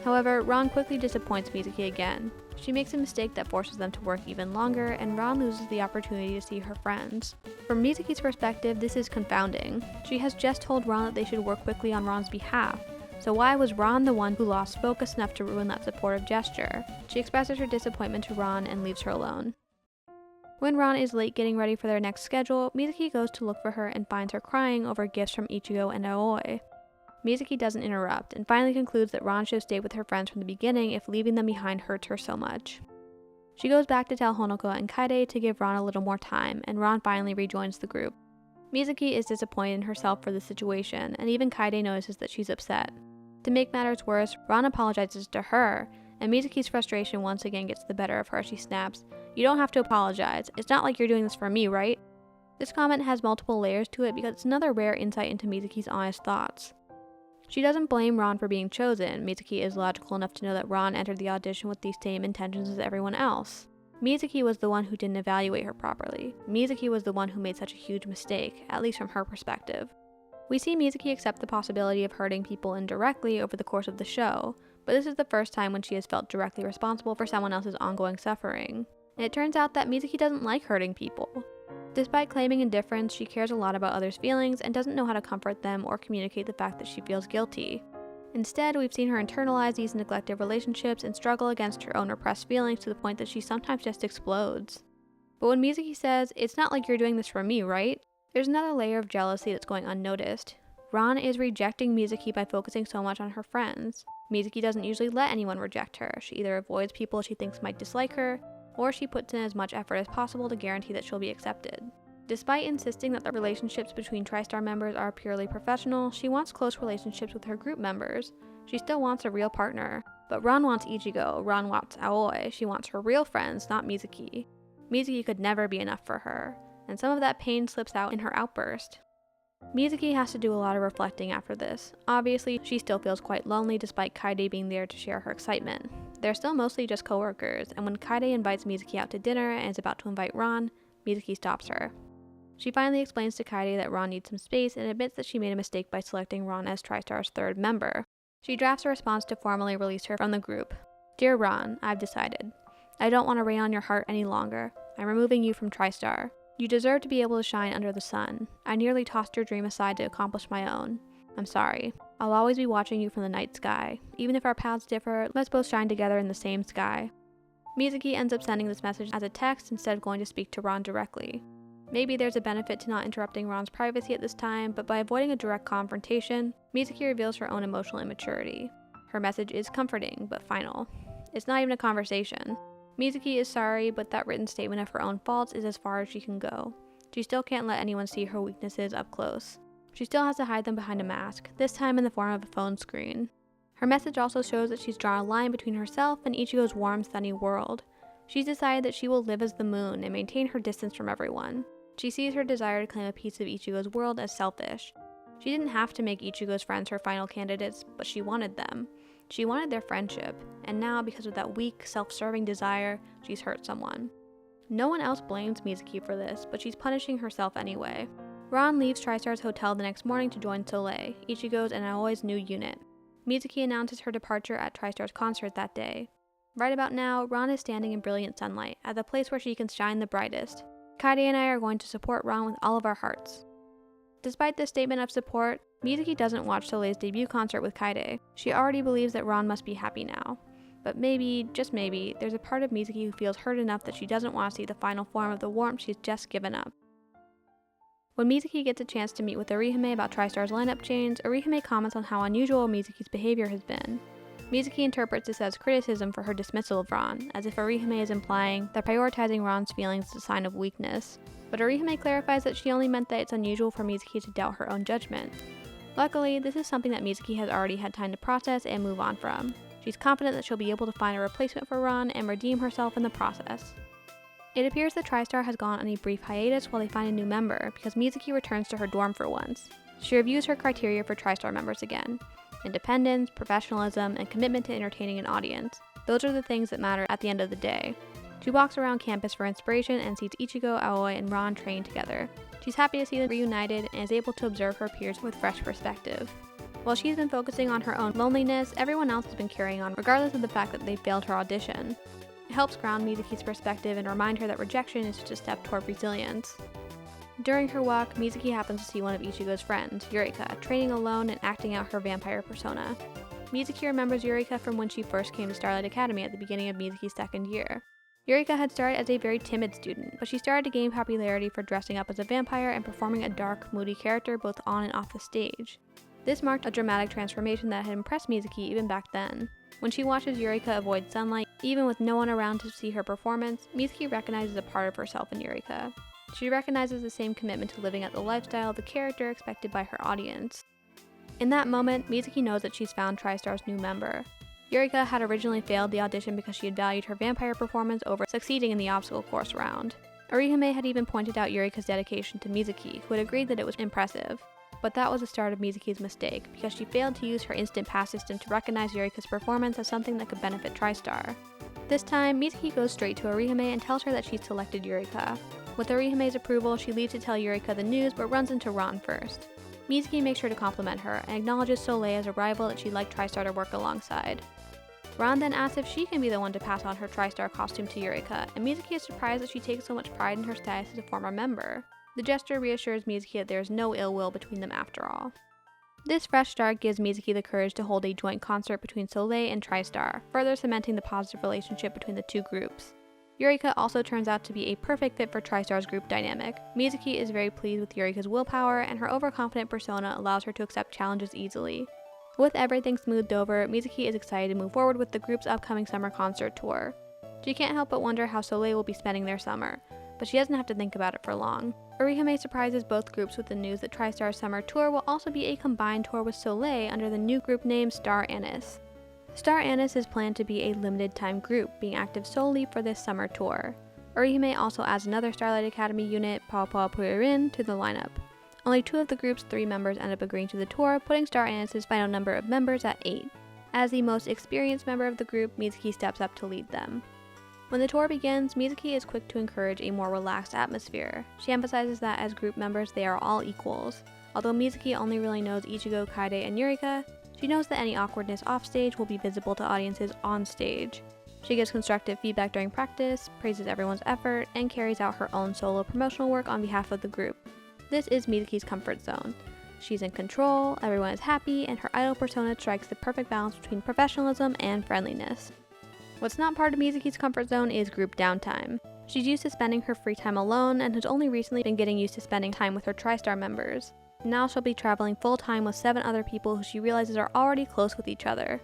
However, Ron quickly disappoints Mizuki again. She makes a mistake that forces them to work even longer, and Ron loses the opportunity to see her friends. From Mizuki's perspective, this is confounding. She has just told Ron that they should work quickly on Ron's behalf, so why was Ron the one who lost focus enough to ruin that supportive gesture? She expresses her disappointment to Ron and leaves her alone. When Ron is late getting ready for their next schedule, Mizuki goes to look for her and finds her crying over gifts from Ichigo and Aoi. Mizuki doesn't interrupt, and finally concludes that Ron should have stayed with her friends from the beginning if leaving them behind hurts her so much. She goes back to tell Honoka and Kaede to give Ron a little more time, and Ron finally rejoins the group. Mizuki is disappointed in herself for the situation, and even Kaede notices that she's upset. To make matters worse, Ron apologizes to her, and Mizuki's frustration once again gets the better of her as she snaps, "You don't have to apologize. It's not like you're doing this for me, right?" This comment has multiple layers to it because it's another rare insight into Mizuki's honest thoughts. She doesn't blame Ron for being chosen. Mizuki is logical enough to know that Ron entered the audition with these same intentions as everyone else. Mizuki was the one who didn't evaluate her properly. Mizuki was the one who made such a huge mistake, at least from her perspective. We see Mizuki accept the possibility of hurting people indirectly over the course of the show, but this is the first time when she has felt directly responsible for someone else's ongoing suffering. And it turns out that Mizuki doesn't like hurting people. Despite claiming indifference, she cares a lot about others' feelings and doesn't know how to comfort them or communicate the fact that she feels guilty. Instead, we've seen her internalize these neglected relationships and struggle against her own repressed feelings to the point that she sometimes just explodes. But when Mizuki says, "It's not like you're doing this for me, right?" there's another layer of jealousy that's going unnoticed. Ron is rejecting Mizuki by focusing so much on her friends. Mizuki doesn't usually let anyone reject her. She either avoids people she thinks might dislike her, or she puts in as much effort as possible to guarantee that she'll be accepted. Despite insisting that the relationships between Tri-Star members are purely professional, she wants close relationships with her group members. She still wants a real partner. But Ron wants Ichigo, Ron wants Aoi, she wants her real friends, not Mizuki. Mizuki could never be enough for her, and some of that pain slips out in her outburst. Mizuki has to do a lot of reflecting after this. Obviously, she still feels quite lonely despite Kaede being there to share her excitement. They're still mostly just coworkers, and when Kaede invites Mizuki out to dinner and is about to invite Ron, Mizuki stops her. She finally explains to Kaede that Ron needs some space and admits that she made a mistake by selecting Ron as Tri-Star's third member. She drafts a response to formally release her from the group. "Dear Ron, I've decided. I don't want to rain on your heart any longer. I'm removing you from Tri-Star. You deserve to be able to shine under the sun. I nearly tossed your dream aside to accomplish my own. I'm sorry. I'll always be watching you from the night sky. Even if our paths differ, let's both shine together in the same sky." Mizuki ends up sending this message as a text instead of going to speak to Ron directly. Maybe there's a benefit to not interrupting Ron's privacy at this time, but by avoiding a direct confrontation, Mizuki reveals her own emotional immaturity. Her message is comforting, but final. It's not even a conversation. Mizuki is sorry, but that written statement of her own faults is as far as she can go. She still can't let anyone see her weaknesses up close. She still has to hide them behind a mask, this time in the form of a phone screen. Her message also shows that she's drawn a line between herself and Ichigo's warm, sunny world. She's decided that she will live as the moon and maintain her distance from everyone. She sees her desire to claim a piece of Ichigo's world as selfish. She didn't have to make Ichigo's friends her final candidates, but she wanted them. She wanted their friendship, and now, because of that weak, self-serving desire, she's hurt someone. No one else blames Mizuki for this, but she's punishing herself anyway. Ron leaves TriStar's hotel the next morning to join Soleil, Ichigo's and Aoi's new unit. Mizuki announces her departure at TriStar's concert that day. Right about now, Ron is standing in brilliant sunlight, at the place where she can shine the brightest. Kaede and I are going to support Ron with all of our hearts. Despite this statement of support, Mizuki doesn't watch Soleil's debut concert with Kaede. She already believes that Ron must be happy now. But maybe, just maybe, there's a part of Mizuki who feels hurt enough that she doesn't want to see the final form of the warmth she's just given up. When Mizuki gets a chance to meet with Orihime about TriStar's lineup change, Orihime comments on how unusual Mizuki's behavior has been. Mizuki interprets this as criticism for her dismissal of Ron, as if Orihime is implying that prioritizing Ron's feelings is a sign of weakness. But Orihime clarifies that she only meant that it's unusual for Mizuki to doubt her own judgment. Luckily, this is something that Mizuki has already had time to process and move on from. She's confident that she'll be able to find a replacement for Ron and redeem herself in the process. It appears that TriStar has gone on a brief hiatus while they find a new member, because Mizuki returns to her dorm for once. She reviews her criteria for TriStar members again. Independence, professionalism, and commitment to entertaining an audience. Those are the things that matter at the end of the day. She walks around campus for inspiration and sees Ichigo, Aoi, and Ron train together. She's happy to see them reunited and is able to observe her peers with fresh perspective. While she's been focusing on her own loneliness, everyone else has been carrying on regardless of the fact that they failed her audition. It helps ground Mizuki's perspective and remind her that rejection is just a step toward resilience. During her walk, Mizuki happens to see one of Ichigo's friends, Yurika, training alone and acting out her vampire persona. Mizuki remembers Yurika from when she first came to Starlight Academy at the beginning of Mizuki's second year. Yurika had started as a very timid student, but she started to gain popularity for dressing up as a vampire and performing a dark, moody character both on and off the stage. This marked a dramatic transformation that had impressed Mizuki even back then. When she watches Yurika avoid sunlight, even with no one around to see her performance, Mizuki recognizes a part of herself in Yurika. She recognizes the same commitment to living out the lifestyle of the character expected by her audience. In that moment, Mizuki knows that she's found TriStar's new member. Yurika had originally failed the audition because she had valued her vampire performance over succeeding in the obstacle course round. Orihime had even pointed out Yurika's dedication to Mizuki, who had agreed that it was impressive. But that was the start of Mizuki's mistake, because she failed to use her instant pass system to recognize Yurika's performance as something that could benefit TriStar. This time, Mizuki goes straight to Orihime and tells her that she's selected Yurika. With Orihime's approval, she leaves to tell Yurika the news but runs into Ron first. Mizuki makes sure to compliment her and acknowledges Soleil as a rival that she'd like TriStar to work alongside. Ron then asks if she can be the one to pass on her TriStar costume to Yurika, and Mizuki is surprised that she takes so much pride in her status as a former member. The gesture reassures Mizuki that there is no ill will between them after all. This fresh start gives Mizuki the courage to hold a joint concert between Soleil and TriStar, further cementing the positive relationship between the two groups. Yurika also turns out to be a perfect fit for TriStar's group dynamic. Mizuki is very pleased with Yurika's willpower, and her overconfident persona allows her to accept challenges easily. With everything smoothed over, Mizuki is excited to move forward with the group's upcoming summer concert tour. She can't help but wonder how Soleil will be spending their summer, but she doesn't have to think about it for long. Orihime surprises both groups with the news that TriStar's summer tour will also be a combined tour with Soleil under the new group name Star Anise. Star Anise is planned to be a limited-time group, being active solely for this summer tour. Orihime also adds another Starlight Academy unit, Paopa Puirin, to the lineup. Only 2 of the group's 3 members end up agreeing to the tour, putting Star Anise's final number of members at 8. As the most experienced member of the group, Mizuki steps up to lead them. When the tour begins, Mizuki is quick to encourage a more relaxed atmosphere. She emphasizes that as group members they are all equals. Although Mizuki only really knows Ichigo, Kaede, and Yurika, she knows that any awkwardness offstage will be visible to audiences on stage. She gives constructive feedback during practice, praises everyone's effort, and carries out her own solo promotional work on behalf of the group. This is Mizuki's comfort zone. She's in control, everyone is happy, and her idol persona strikes the perfect balance between professionalism and friendliness. What's not part of Mizuki's comfort zone is group downtime. She's used to spending her free time alone and has only recently been getting used to spending time with her TriStar members. Now she'll be traveling full-time with 7 other people who she realizes are already close with each other.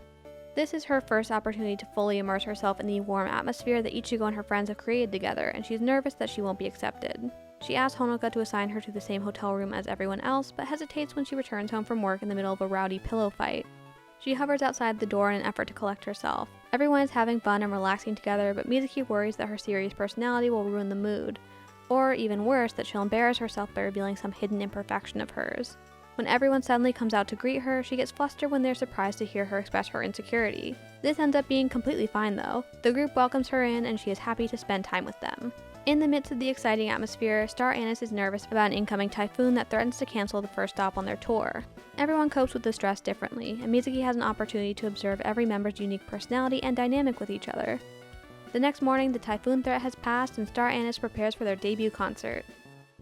This is her first opportunity to fully immerse herself in the warm atmosphere that Ichigo and her friends have created together, and she's nervous that she won't be accepted. She asks Honoka to assign her to the same hotel room as everyone else, but hesitates when she returns home from work in the middle of a rowdy pillow fight. She hovers outside the door in an effort to collect herself. Everyone is having fun and relaxing together, but Mizuki worries that her serious personality will ruin the mood. Or, even worse, that she'll embarrass herself by revealing some hidden imperfection of hers. When everyone suddenly comes out to greet her, she gets flustered when they're surprised to hear her express her insecurity. This ends up being completely fine though. The group welcomes her in and she is happy to spend time with them. In the midst of the exciting atmosphere, Star Anise is nervous about an incoming typhoon that threatens to cancel the first stop on their tour. Everyone copes with the stress differently, and Mizuki has an opportunity to observe every member's unique personality and dynamic with each other. The next morning, the typhoon threat has passed and Star Anise prepares for their debut concert.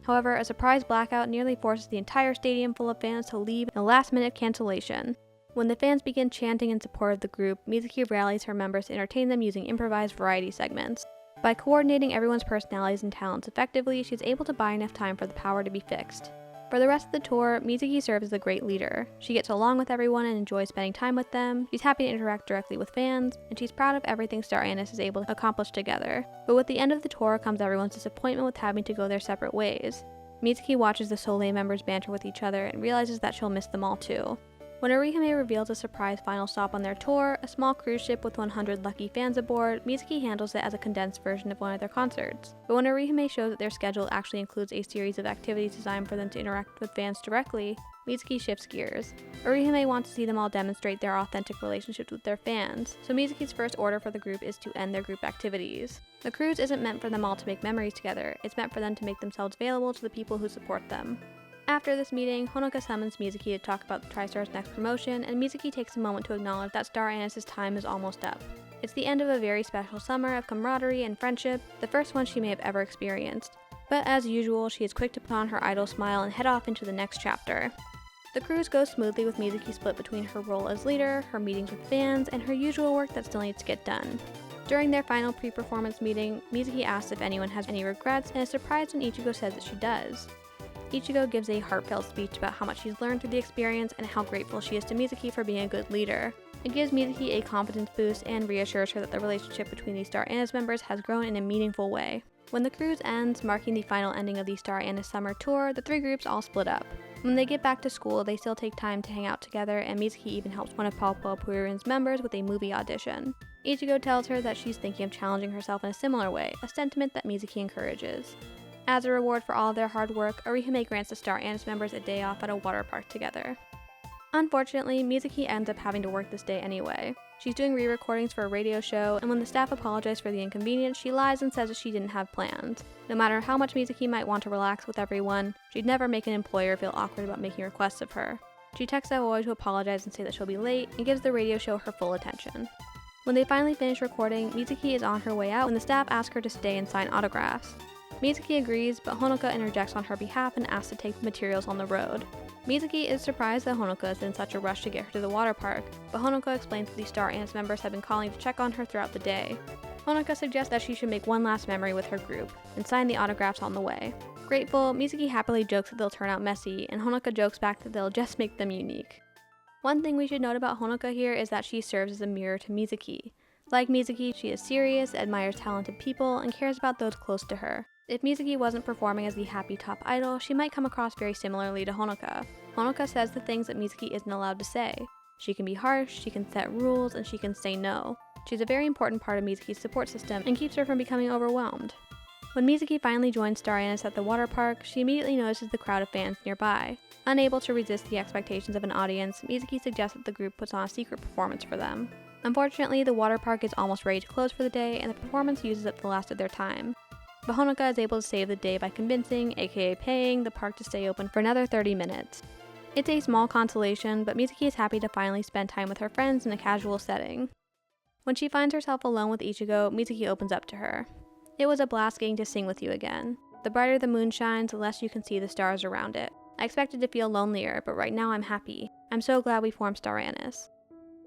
However, a surprise blackout nearly forces the entire stadium full of fans to leave in a last-minute cancellation. When the fans begin chanting in support of the group, Mizuki rallies her members to entertain them using improvised variety segments. By coordinating everyone's personalities and talents effectively, she's able to buy enough time for the power to be fixed. For the rest of the tour, Mizuki serves as a great leader. She gets along with everyone and enjoys spending time with them, she's happy to interact directly with fans, and she's proud of everything Star Anise is able to accomplish together. But with the end of the tour comes everyone's disappointment with having to go their separate ways. Mizuki watches the Soleil members banter with each other and realizes that she'll miss them all too. When Orihime reveals a surprise final stop on their tour, a small cruise ship with 100 lucky fans aboard, Mizuki handles it as a condensed version of one of their concerts. But when Orihime shows that their schedule actually includes a series of activities designed for them to interact with fans directly, Mizuki shifts gears. Orihime wants to see them all demonstrate their authentic relationships with their fans, so Mizuki's first order for the group is to end their group activities. The cruise isn't meant for them all to make memories together, it's meant for them to make themselves available to the people who support them. After this meeting, Honoka summons Mizuki to talk about the TriStar's next promotion, and Mizuki takes a moment to acknowledge that Star Anise's time is almost up. It's the end of a very special summer of camaraderie and friendship, the first one she may have ever experienced. But as usual, she is quick to put on her idol smile and head off into the next chapter. The cruise goes smoothly with Mizuki split between her role as leader, her meetings with fans, and her usual work that still needs to get done. During their final pre-performance meeting, Mizuki asks if anyone has any regrets and is surprised when Ichigo says that she does. Ichigo gives a heartfelt speech about how much she's learned through the experience and how grateful she is to Mizuki for being a good leader. It gives Mizuki a confidence boost and reassures her that the relationship between the Star Anise members has grown in a meaningful way. When the cruise ends, marking the final ending of the Star Anise summer tour, the three groups all split up. When they get back to school, they still take time to hang out together, and Mizuki even helps one of Palpo Purin's members with a movie audition. Ichigo tells her that she's thinking of challenging herself in a similar way, a sentiment that Mizuki encourages. As a reward for all of their hard work, Orihime grants the Star Anise members a day off at a water park together. Unfortunately, Mizuki ends up having to work this day anyway. She's doing re-recordings for a radio show, and when the staff apologize for the inconvenience, she lies and says that she didn't have plans. No matter how much Mizuki might want to relax with everyone, she'd never make an employer feel awkward about making requests of her. She texts Aoi to apologize and say that she'll be late, and gives the radio show her full attention. When they finally finish recording, Mizuki is on her way out when the staff ask her to stay and sign autographs. Mizuki agrees, but Honoka interjects on her behalf and asks to take the materials on the road. Mizuki is surprised that Honoka is in such a rush to get her to the water park, but Honoka explains that the Star Anise members have been calling to check on her throughout the day. Honoka suggests that she should make one last memory with her group, and sign the autographs on the way. Grateful, Mizuki happily jokes that they'll turn out messy, and Honoka jokes back that they'll just make them unique. One thing we should note about Honoka here is that she serves as a mirror to Mizuki. Like Mizuki, she is serious, admires talented people, and cares about those close to her. If Mizuki wasn't performing as the happy top idol, she might come across very similarly to Honoka. Honoka says the things that Mizuki isn't allowed to say. She can be harsh, she can set rules, and she can say no. She's a very important part of Mizuki's support system and keeps her from becoming overwhelmed. When Mizuki finally joins Star Anise at the water park, she immediately notices the crowd of fans nearby. Unable to resist the expectations of an audience, Mizuki suggests that the group puts on a secret performance for them. Unfortunately, the water park is almost ready to close for the day, and the performance uses up the last of their time. But Honoka is able to save the day by convincing, aka paying, the park to stay open for another 30 minutes. It's a small consolation, but Mizuki is happy to finally spend time with her friends in a casual setting. When she finds herself alone with Ichigo, Mizuki opens up to her. It was a blast getting to sing with you again. The brighter the moon shines, the less you can see the stars around it. I expected to feel lonelier, but right now I'm happy. I'm so glad we formed Star Anise.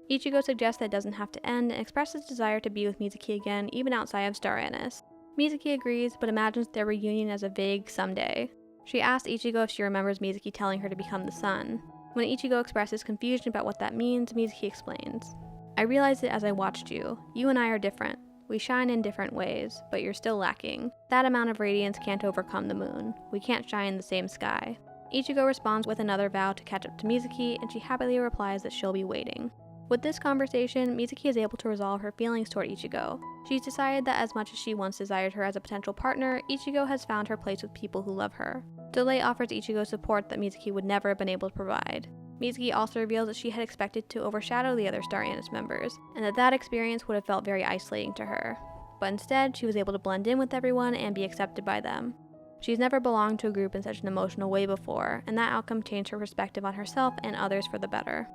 Ichigo suggests that it doesn't have to end and expresses desire to be with Mizuki again, even outside of Star Anise. Mizuki agrees, but imagines their reunion as a vague someday. She asks Ichigo if she remembers Mizuki telling her to become the sun. When Ichigo expresses confusion about what that means, Mizuki explains. I realized it as I watched you. You and I are different. We shine in different ways, but you're still lacking. That amount of radiance can't overcome the moon. We can't shine in the same sky. Ichigo responds with another vow to catch up to Mizuki, and she happily replies that she'll be waiting. With this conversation, Mizuki is able to resolve her feelings toward Ichigo. She's decided that as much as she once desired her as a potential partner, Ichigo has found her place with people who love her. Delay offers Ichigo support that Mizuki would never have been able to provide. Mizuki also reveals that she had expected to overshadow the other Star Anise members, and that experience would have felt very isolating to her. but instead she was able to blend in with everyone and be accepted by them. She's never belonged to a group in such an emotional way before, and that outcome changed her perspective on herself and others for the better.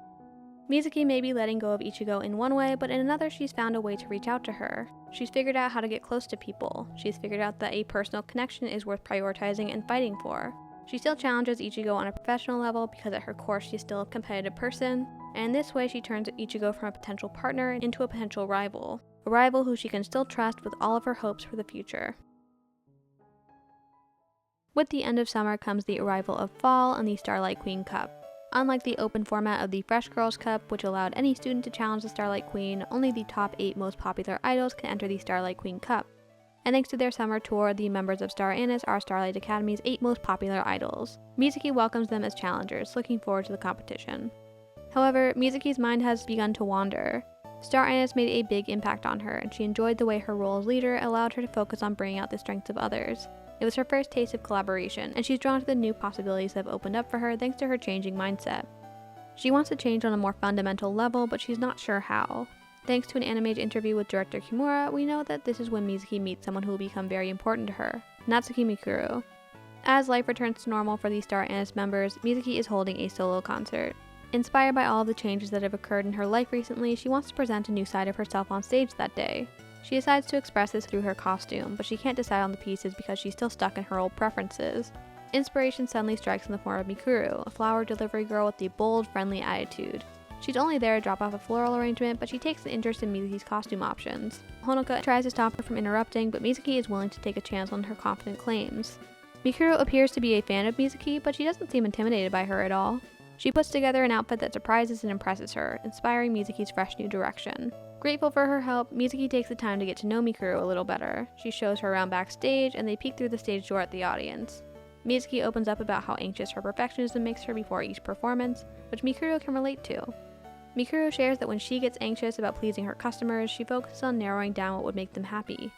Mizuki may be letting go of Ichigo in one way, but in another she's found a way to reach out to her. She's figured out how to get close to people. She's figured out that a personal connection is worth prioritizing and fighting for. She still challenges Ichigo on a professional level because at her core she's still a competitive person, and in this way she turns Ichigo from a potential partner into a potential rival. A rival who she can still trust with all of her hopes for the future. With the end of summer comes the arrival of fall and the Starlight Queen Cup. Unlike the open format of the Fresh Girls Cup, which allowed any student to challenge the Starlight Queen, only the top 8 most popular idols can enter the Starlight Queen Cup. And thanks to their summer tour, the members of Star Anise are Starlight Academy's 8 most popular idols. Mizuki welcomes them as challengers, looking forward to the competition. However, Mizuki's mind has begun to wander. Star Anise made a big impact on her, and she enjoyed the way her role as leader allowed her to focus on bringing out the strengths of others. It was her first taste of collaboration, and she's drawn to the new possibilities that have opened up for her thanks to her changing mindset. She wants to change on a more fundamental level, but she's not sure how. Thanks to an Animage interview with director Kimura, we know that this is when Mizuki meets someone who will become very important to her, Natsuki Mikuru. As life returns to normal for the Star Anise members, Mizuki is holding a solo concert. Inspired by all of the changes that have occurred in her life recently, she wants to present a new side of herself on stage that day. She decides to express this through her costume, but she can't decide on the pieces because she's still stuck in her old preferences. Inspiration suddenly strikes in the form of Mikuru, a flower delivery girl with a bold, friendly attitude. She's only there to drop off a floral arrangement, but she takes an interest in Mizuki's costume options. Honoka tries to stop her from interrupting, but Mizuki is willing to take a chance on her confident claims. Mikuru appears to be a fan of Mizuki, but she doesn't seem intimidated by her at all. She puts together an outfit that surprises and impresses her, inspiring Mizuki's fresh new direction. Grateful for her help, Mizuki takes the time to get to know Mikuru a little better. She shows her around backstage, and they peek through the stage door at the audience. Mizuki opens up about how anxious her perfectionism makes her before each performance, which Mikuru can relate to. Mikuru shares that when she gets anxious about pleasing her customers, she focuses on narrowing down what would make them happy.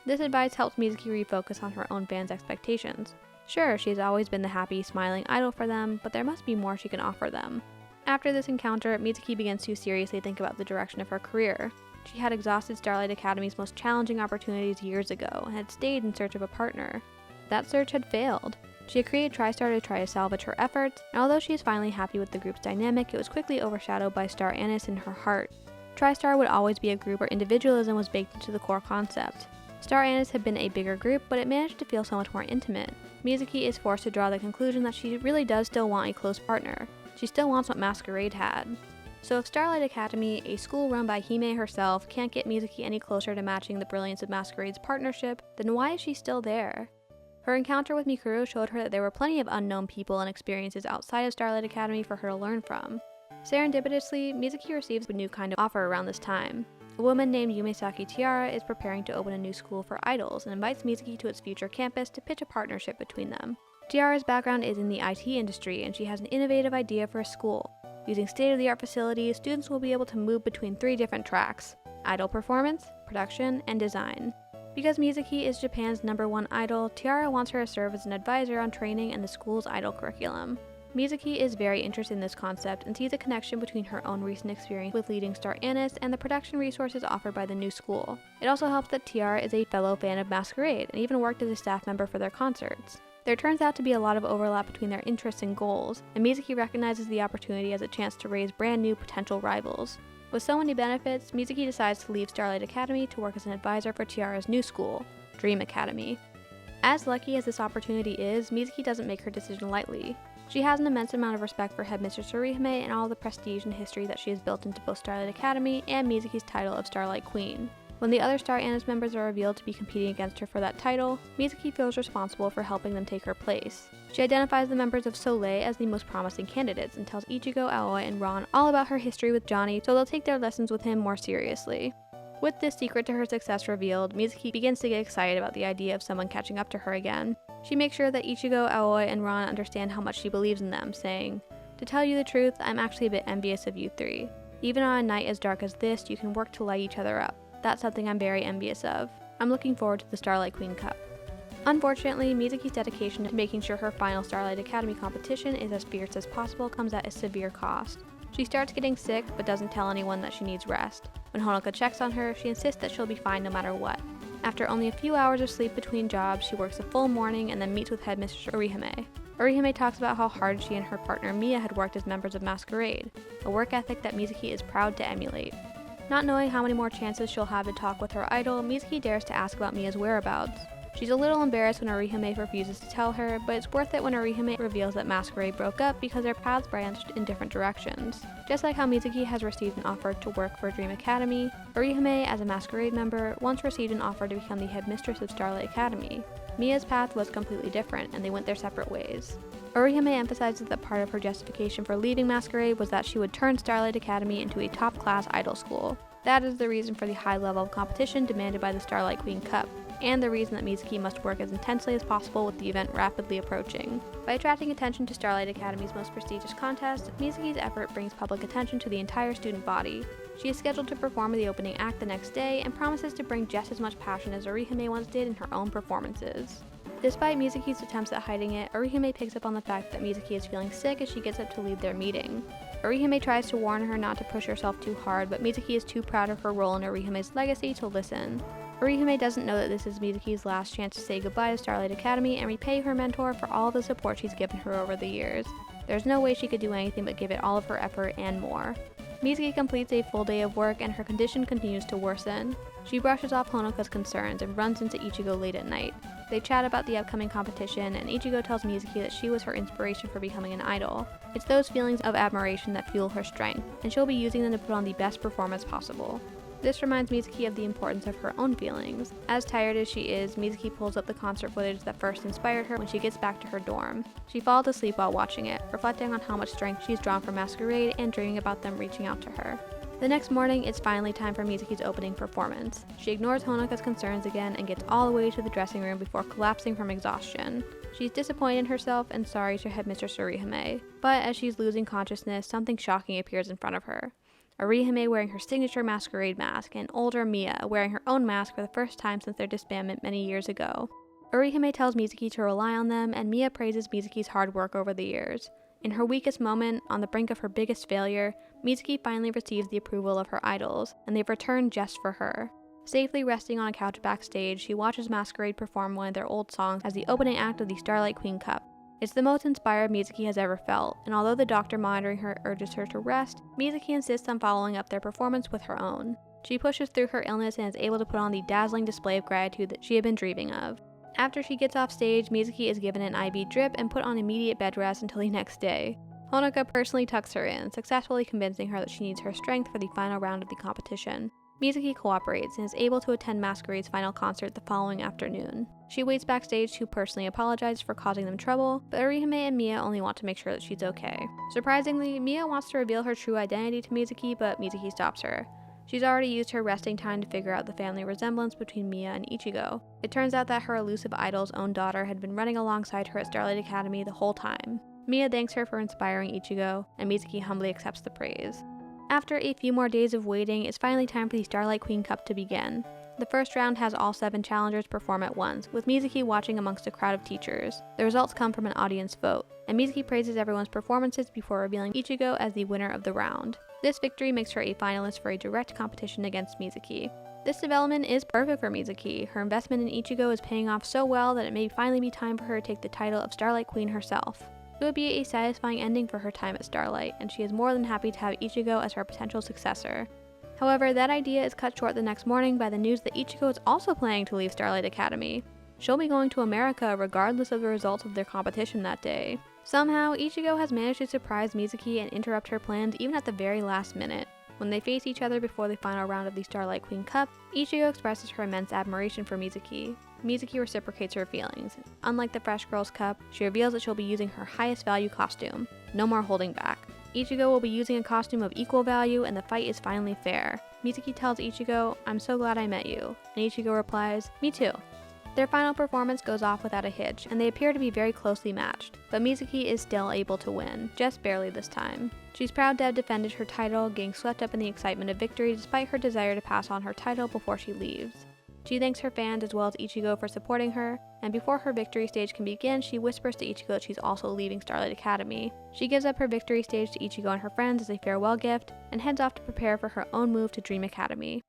This advice helps Mizuki refocus on her own fans' expectations. Sure, she has always been the happy, smiling idol for them, but there must be more she can offer them. After this encounter, Mizuki begins to seriously think about the direction of her career. She had exhausted Starlight Academy's most challenging opportunities years ago and had stayed in search of a partner. That search had failed. She had created TriStar to try to salvage her efforts, and although she is finally happy with the group's dynamic, it was quickly overshadowed by Star Anise in her heart. TriStar would always be a group where individualism was baked into the core concept. Star Anise had been a bigger group, but it managed to feel so much more intimate. Mizuki is forced to draw the conclusion that she really does still want a close partner. She still wants what Masquerade had. So if Starlight Academy, a school run by Hime herself, can't get Mizuki any closer to matching the brilliance of Masquerade's partnership, then why is she still there? Her encounter with Mikuru showed her that there were plenty of unknown people and experiences outside of Starlight Academy for her to learn from. Serendipitously, Mizuki receives a new kind of offer around this time. A woman named Yumesaki Tiara is preparing to open a new school for idols and invites Mizuki to its future campus to pitch a partnership between them. Tiara's background is in the IT industry, and she has an innovative idea for a school. Using state-of-the-art facilities, students will be able to move between 3 different tracks: idol performance, production, and design. Because Mizuki is Japan's #1 idol, Tiara wants her to serve as an advisor on training and the school's idol curriculum. Mizuki is very interested in this concept and sees a connection between her own recent experience with leading Star Anise and the production resources offered by the new school. It also helps that Tiara is a fellow fan of Masquerade and even worked as a staff member for their concerts. There turns out to be a lot of overlap between their interests and goals, and Mizuki recognizes the opportunity as a chance to raise brand new potential rivals. With so many benefits, Mizuki decides to leave Starlight Academy to work as an advisor for Tiara's new school, Dream Academy. As lucky as this opportunity is, Mizuki doesn't make her decision lightly. She has an immense amount of respect for Headmistress Orihime and all the prestige and history that she has built into both Starlight Academy and Mizuki's title of Starlight Queen. When the other Star Anise members are revealed to be competing against her for that title, Mizuki feels responsible for helping them take her place. She identifies the members of Soleil as the most promising candidates and tells Ichigo, Aoi, and Ron all about her history with Johnny so they'll take their lessons with him more seriously. With this secret to her success revealed, Mizuki begins to get excited about the idea of someone catching up to her again. She makes sure that Ichigo, Aoi, and Ron understand how much she believes in them, saying, "To tell you the truth, I'm actually a bit envious of you 3. Even on a night as dark as this, you can work to light each other up. That's something I'm very envious of. I'm looking forward to the Starlight Queen Cup." Unfortunately, Mizuki's dedication to making sure her final Starlight Academy competition is as fierce as possible comes at a severe cost. She starts getting sick, but doesn't tell anyone that she needs rest. When Honoka checks on her, she insists that she'll be fine no matter what. After only a few hours of sleep between jobs, she works a full morning and then meets with headmistress Orihime. Orihime talks about how hard she and her partner Mia had worked as members of Masquerade, a work ethic that Mizuki is proud to emulate. Not knowing how many more chances she'll have to talk with her idol, Mizuki dares to ask about Mia's whereabouts. She's a little embarrassed when Orihime refuses to tell her, but it's worth it when Orihime reveals that Masquerade broke up because their paths branched in different directions. Just like how Mizuki has received an offer to work for Dream Academy, Orihime, as a Masquerade member, once received an offer to become the headmistress of Starlight Academy. Mia's path was completely different, and they went their separate ways. Orihime emphasizes that part of her justification for leaving Masquerade was that she would turn Starlight Academy into a top-class idol school. That is the reason for the high level of competition demanded by the Starlight Queen Cup, and the reason that Mizuki must work as intensely as possible with the event rapidly approaching. By attracting attention to Starlight Academy's most prestigious contest, Mizuki's effort brings public attention to the entire student body. She is scheduled to perform the opening act the next day and promises to bring just as much passion as Orihime once did in her own performances. Despite Mizuki's attempts at hiding it, Orihime picks up on the fact that Mizuki is feeling sick as she gets up to lead their meeting. Orihime tries to warn her not to push herself too hard, but Mizuki is too proud of her role in Orihime's legacy to listen. Orihime doesn't know that this is Mizuki's last chance to say goodbye to Starlight Academy and repay her mentor for all the support she's given her over the years. There's no way she could do anything but give it all of her effort and more. Mizuki completes a full day of work and her condition continues to worsen. She brushes off Honoka's concerns and runs into Ichigo late at night. They chat about the upcoming competition, and Ichigo tells Mizuki that she was her inspiration for becoming an idol. It's those feelings of admiration that fuel her strength, and she'll be using them to put on the best performance possible. This reminds Mizuki of the importance of her own feelings. As tired as she is, Mizuki pulls up the concert footage that first inspired her when she gets back to her dorm. She falls asleep while watching it, reflecting on how much strength she's drawn from Masquerade and dreaming about them reaching out to her. The next morning, it's finally time for Mizuki's opening performance. She ignores Honoka's concerns again and gets all the way to the dressing room before collapsing from exhaustion. She's disappointed in herself and sorry to Headmistress Orihime, but as she's losing consciousness, something shocking appears in front of her. Orihime wearing her signature Masquerade mask, and older Mia wearing her own mask for the first time since their disbandment many years ago. Orihime tells Mizuki to rely on them, and Mia praises Mizuki's hard work over the years. In her weakest moment, on the brink of her biggest failure, Mizuki finally receives the approval of her idols, and they've returned just for her. Safely resting on a couch backstage, she watches Masquerade perform one of their old songs as the opening act of the Starlight Queen Cup. It's the most inspired Mizuki has ever felt, and although the doctor monitoring her urges her to rest, Mizuki insists on following up their performance with her own. She pushes through her illness and is able to put on the dazzling display of gratitude that she had been dreaming of. After she gets off stage, Mizuki is given an IV drip and put on immediate bed rest until the next day. Honoka personally tucks her in, successfully convincing her that she needs her strength for the final round of the competition. Mizuki cooperates and is able to attend Masquerade's final concert the following afternoon. She waits backstage to personally apologize for causing them trouble, but Orihime and Mia only want to make sure that she's okay. Surprisingly, Mia wants to reveal her true identity to Mizuki, but Mizuki stops her. She's already used her resting time to figure out the family resemblance between Mia and Ichigo. It turns out that her elusive idol's own daughter had been running alongside her at Starlight Academy the whole time. Mia thanks her for inspiring Ichigo, and Mizuki humbly accepts the praise. After a few more days of waiting, it's finally time for the Starlight Queen Cup to begin. The first round has all 7 challengers perform at once, with Mizuki watching amongst a crowd of teachers. The results come from an audience vote, and Mizuki praises everyone's performances before revealing Ichigo as the winner of the round. This victory makes her a finalist for a direct competition against Mizuki. This development is perfect for Mizuki. Her investment in Ichigo is paying off so well that it may finally be time for her to take the title of Starlight Queen herself. It would be a satisfying ending for her time at Starlight, and she is more than happy to have Ichigo as her potential successor. However, that idea is cut short the next morning by the news that Ichigo is also planning to leave Starlight Academy. She'll be going to America regardless of the results of their competition that day. Somehow, Ichigo has managed to surprise Mizuki and interrupt her plans even at the very last minute. When they face each other before the final round of the Starlight Queen Cup, Ichigo expresses her immense admiration for Mizuki. Mizuki reciprocates her feelings. Unlike the Fresh Girls Cup, she reveals that she'll be using her highest value costume. No more holding back. Ichigo will be using a costume of equal value, and the fight is finally fair. Mizuki tells Ichigo, "I'm so glad I met you," and Ichigo replies, "Me too." Their final performance goes off without a hitch, and they appear to be very closely matched, but Mizuki is still able to win, just barely this time. She's proud to have defended her title, getting swept up in the excitement of victory despite her desire to pass on her title before she leaves. She thanks her fans as well as Ichigo for supporting her, and before her victory stage can begin, she whispers to Ichigo that she's also leaving Starlight Academy. She gives up her victory stage to Ichigo and her friends as a farewell gift, and heads off to prepare for her own move to Dream Academy.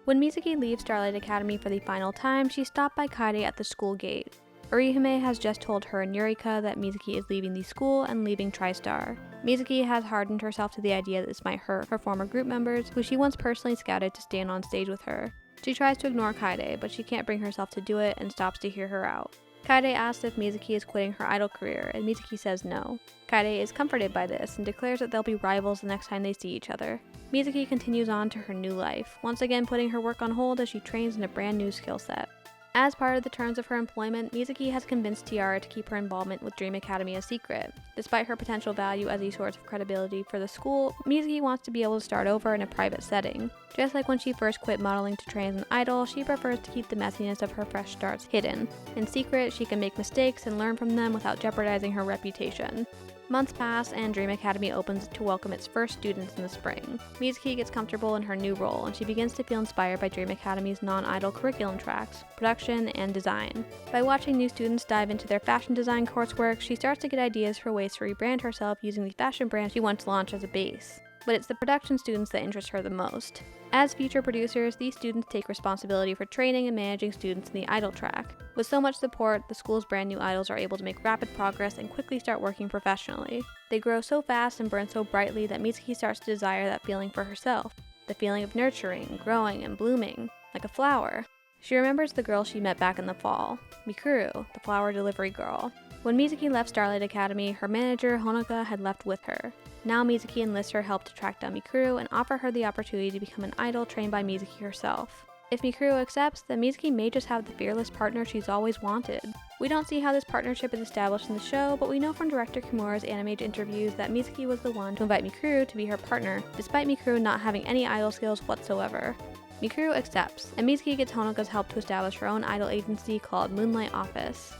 When Mizuki leaves Starlight Academy for the final time, she's stopped by Kaede at the school gate. Orihime has just told her and Yurika that Mizuki is leaving the school and leaving TriStar. Mizuki has hardened herself to the idea that this might hurt her former group members, who she once personally scouted to stand on stage with her. She tries to ignore Kaede, but she can't bring herself to do it and stops to hear her out. Kaede asks if Mizuki is quitting her idol career, and Mizuki says no. Kaede is comforted by this and declares that they'll be rivals the next time they see each other. Mizuki continues on to her new life, once again putting her work on hold as she trains in a brand new skill set. As part of the terms of her employment, Mizuki has convinced Tiara to keep her involvement with Dream Academy a secret. Despite her potential value as a source of credibility for the school, Mizuki wants to be able to start over in a private setting. Just like when she first quit modeling to train as an idol, she prefers to keep the messiness of her fresh starts hidden. In secret, she can make mistakes and learn from them without jeopardizing her reputation. Months pass and Dream Academy opens to welcome its first students in the spring. Mizuki gets comfortable in her new role and she begins to feel inspired by Dream Academy's non-idol curriculum tracks, production, and design. By watching new students dive into their fashion design coursework, she starts to get ideas for ways to rebrand herself using the fashion brand she once launched as a base. But it's the production students that interest her the most. As future producers, these students take responsibility for training and managing students in the idol track. With so much support, the school's brand new idols are able to make rapid progress and quickly start working professionally. They grow so fast and burn so brightly that Mizuki starts to desire that feeling for herself. The feeling of nurturing, growing, and blooming, like a flower. She remembers the girl she met back in the fall, Mikuru, the flower delivery girl. When Mizuki left Starlight Academy, her manager, Honoka, had left with her. Now Mizuki enlists her help to track down Mikuru and offer her the opportunity to become an idol trained by Mizuki herself. If Mikuru accepts, then Mizuki may just have the fearless partner she's always wanted. We don't see how this partnership is established in the show, but we know from director Kimura's animated interviews that Mizuki was the one to invite Mikuru to be her partner, despite Mikuru not having any idol skills whatsoever. Mikuru accepts, and Mizuki gets Honoka's help to establish her own idol agency called Moonlight Office.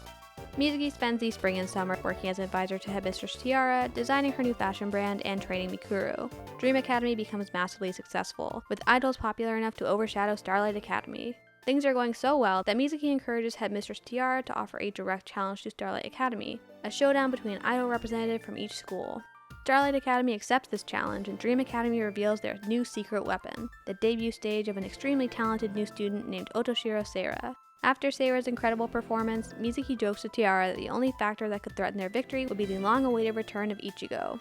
Mizuki spends the spring and summer working as an advisor to Headmistress Tiara, designing her new fashion brand, and training Mikuru. Dream Academy becomes massively successful, with idols popular enough to overshadow Starlight Academy. Things are going so well that Mizuki encourages Headmistress Tiara to offer a direct challenge to Starlight Academy, a showdown between an idol representative from each school. Starlight Academy accepts this challenge, and Dream Academy reveals their new secret weapon, the debut stage of an extremely talented new student named Otoshiro Seira. After Seira's incredible performance, Mizuki jokes to Tiara that the only factor that could threaten their victory would be the long-awaited return of Ichigo.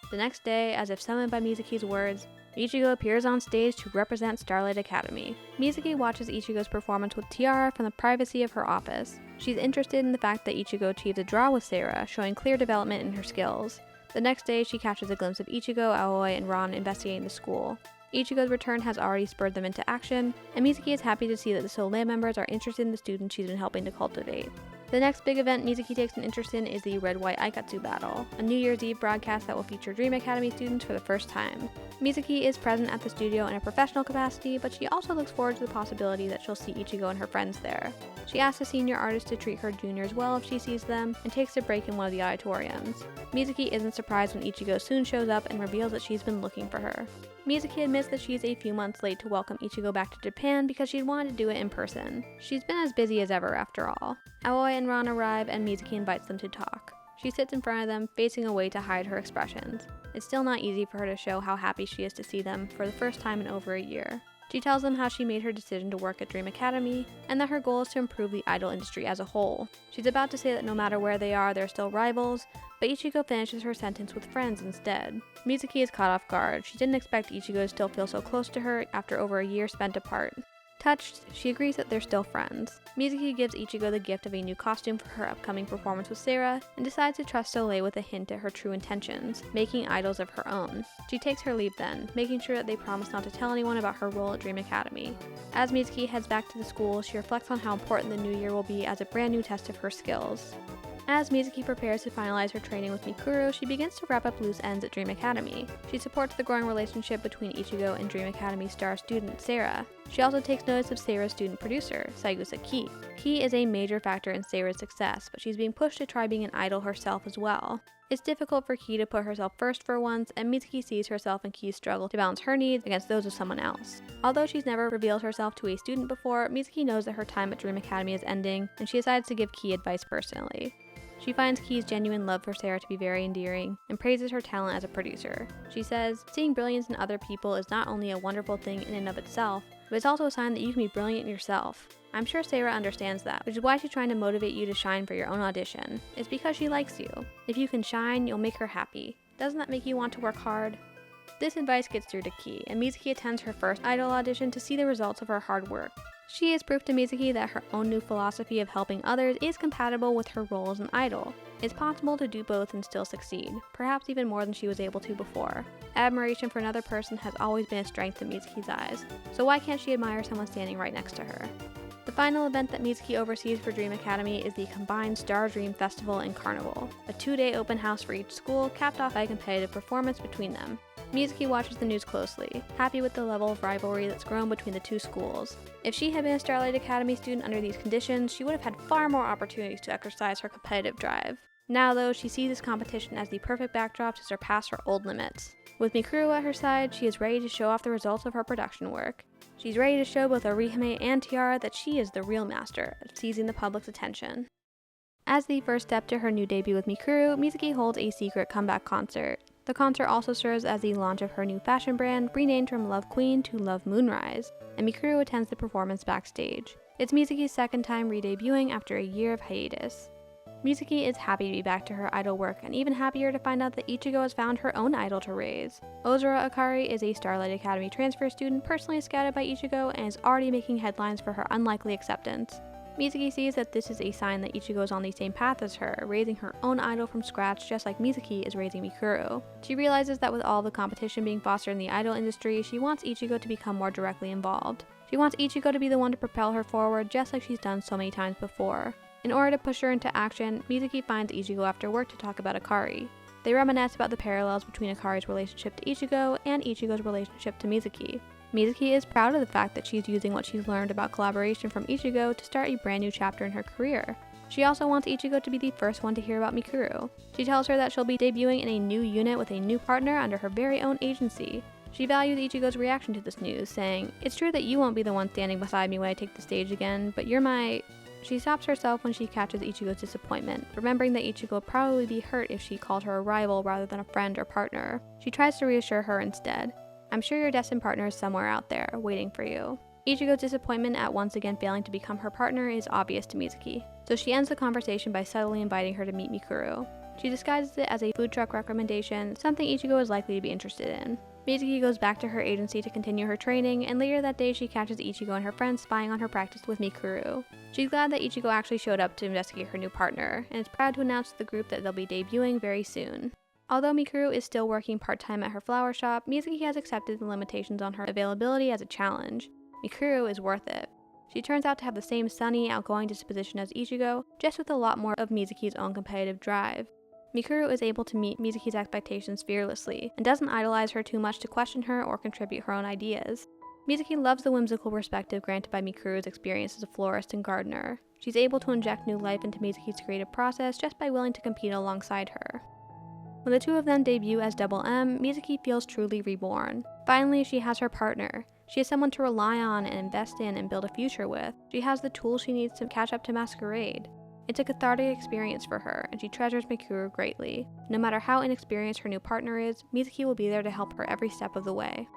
The next day, as if summoned by Mizuki's words, Ichigo appears on stage to represent Starlight Academy. Mizuki watches Ichigo's performance with Tiara from the privacy of her office. She's interested in the fact that Ichigo achieved a draw with Seira, showing clear development in her skills. The next day, she catches a glimpse of Ichigo, Aoi, and Ran investigating the school. Ichigo's return has already spurred them into action, and Mizuki is happy to see that the Soleil members are interested in the students she's been helping to cultivate. The next big event Mizuki takes an interest in is the Red-White Aikatsu battle, a New Year's Eve broadcast that will feature Dream Academy students for the first time. Mizuki is present at the studio in a professional capacity, but she also looks forward to the possibility that she'll see Ichigo and her friends there. She asks the senior artist to treat her juniors well if she sees them, and takes a break in one of the auditoriums. Mizuki isn't surprised when Ichigo soon shows up and reveals that she's been looking for her. Mizuki admits that she's a few months late to welcome Ichigo back to Japan because she'd wanted to do it in person. She's been as busy as ever after all. Aoi and Ran arrive and Mizuki invites them to talk. She sits in front of them, facing away to hide her expressions. It's still not easy for her to show how happy she is to see them for the first time in over a year. She tells them how she made her decision to work at Dream Academy, and that her goal is to improve the idol industry as a whole. She's about to say that no matter where they are, they're still rivals, but Ichigo finishes her sentence with friends instead. Mizuki is caught off guard. She didn't expect Ichigo to still feel so close to her after over a year spent apart. Touched, she agrees that they're still friends. Mizuki gives Ichigo the gift of a new costume for her upcoming performance with Seira, and decides to trust Soleil with a hint at her true intentions, making idols of her own. She takes her leave then, making sure that they promise not to tell anyone about her role at Dream Academy. As Mizuki heads back to the school, she reflects on how important the new year will be as a brand new test of her skills. As Mizuki prepares to finalize her training with Mikuru, she begins to wrap up loose ends at Dream Academy. She supports the growing relationship between Ichigo and Dream Academy star student Seira. She also takes notice of Seira's student producer, Saigusa Ki. Ki is a major factor in Seira's success, but she's being pushed to try being an idol herself as well. It's difficult for Ki to put herself first for once, and Mizuki sees herself and Ki's struggle to balance her needs against those of someone else. Although she's never revealed herself to a student before, Mizuki knows that her time at Dream Academy is ending, and she decides to give Ki advice personally. She finds Ki's genuine love for Seira to be very endearing, and praises her talent as a producer. She says, "Seeing brilliance in other people is not only a wonderful thing in and of itself, but it's also a sign that you can be brilliant yourself. I'm sure Sarah understands that, which is why she's trying to motivate you to shine for your own audition. It's because she likes you. If you can shine, you'll make her happy. Doesn't that make you want to work hard? This advice gets through to Ki, and Mizuki attends her first idol audition to see the results of her hard work. She is proof to Mizuki that her own new philosophy of helping others is compatible with her role as an idol. It's possible to do both and still succeed, perhaps even more than she was able to before. Admiration for another person has always been a strength in Mizuki's eyes, so why can't she admire someone standing right next to her? The final event that Mizuki oversees for Dream Academy is the combined Star Dream Festival and Carnival, a 2-day open house for each school, capped off by a competitive performance between them. Mizuki watches the news closely, happy with the level of rivalry that's grown between the two schools. If she had been a Starlight Academy student under these conditions, she would have had far more opportunities to exercise her competitive drive. Now though, she sees this competition as the perfect backdrop to surpass her old limits. With Mikuru at her side, she is ready to show off the results of her production work. She's ready to show both Orihime and Tiara that she is the real master at seizing the public's attention. As the first step to her new debut with Mikuru, Mizuki holds a secret comeback concert. The concert also serves as the launch of her new fashion brand, renamed from Love Queen to Love Moonrise, and Mikuru attends the performance backstage. It's Mizuki's second time re-debuting after a year of hiatus. Mizuki is happy to be back to her idol work, and even happier to find out that Ichigo has found her own idol to raise. Ozura Akari is a Starlight Academy transfer student personally scouted by Ichigo and is already making headlines for her unlikely acceptance. Mizuki sees that this is a sign that Ichigo is on the same path as her, raising her own idol from scratch just like Mizuki is raising Mikuru. She realizes that with all the competition being fostered in the idol industry, she wants Ichigo to become more directly involved. She wants Ichigo to be the one to propel her forward just like she's done so many times before. In order to push her into action, Mizuki finds Ichigo after work to talk about Akari. They reminisce about the parallels between Akari's relationship to Ichigo and Ichigo's relationship to Mizuki. Mizuki is proud of the fact that she's using what she's learned about collaboration from Ichigo to start a brand new chapter in her career. She also wants Ichigo to be the first one to hear about Mikuru. She tells her that she'll be debuting in a new unit with a new partner under her very own agency. She values Ichigo's reaction to this news, saying, "It's true that you won't be the one standing beside me when I take the stage again, but you're my..." She stops herself when she catches Ichigo's disappointment, remembering that Ichigo would probably be hurt if she called her a rival rather than a friend or partner. She tries to reassure her instead. "I'm sure your destined partner is somewhere out there, waiting for you." Ichigo's disappointment at once again failing to become her partner is obvious to Mizuki, so she ends the conversation by subtly inviting her to meet Mikuru. She disguises it as a food truck recommendation, something Ichigo is likely to be interested in. Mizuki goes back to her agency to continue her training, and later that day she catches Ichigo and her friends spying on her practice with Mikuru. She's glad that Ichigo actually showed up to investigate her new partner, and is proud to announce to the group that they'll be debuting very soon. Although Mikuru is still working part-time at her flower shop, Mizuki has accepted the limitations on her availability as a challenge. Mikuru is worth it. She turns out to have the same sunny, outgoing disposition as Ichigo, just with a lot more of Mizuki's own competitive drive. Mikuru is able to meet Mizuki's expectations fearlessly, and doesn't idolize her too much to question her or contribute her own ideas. Mizuki loves the whimsical perspective granted by Mikuru's experience as a florist and gardener. She's able to inject new life into Mizuki's creative process just by willing to compete alongside her. When the two of them debut as Double M, Mizuki feels truly reborn. Finally, she has her partner. She has someone to rely on and invest in and build a future with. She has the tools she needs to catch up to Masquerade. It's a cathartic experience for her, and she treasures Mikuru greatly. No matter how inexperienced her new partner is, Mizuki will be there to help her every step of the way.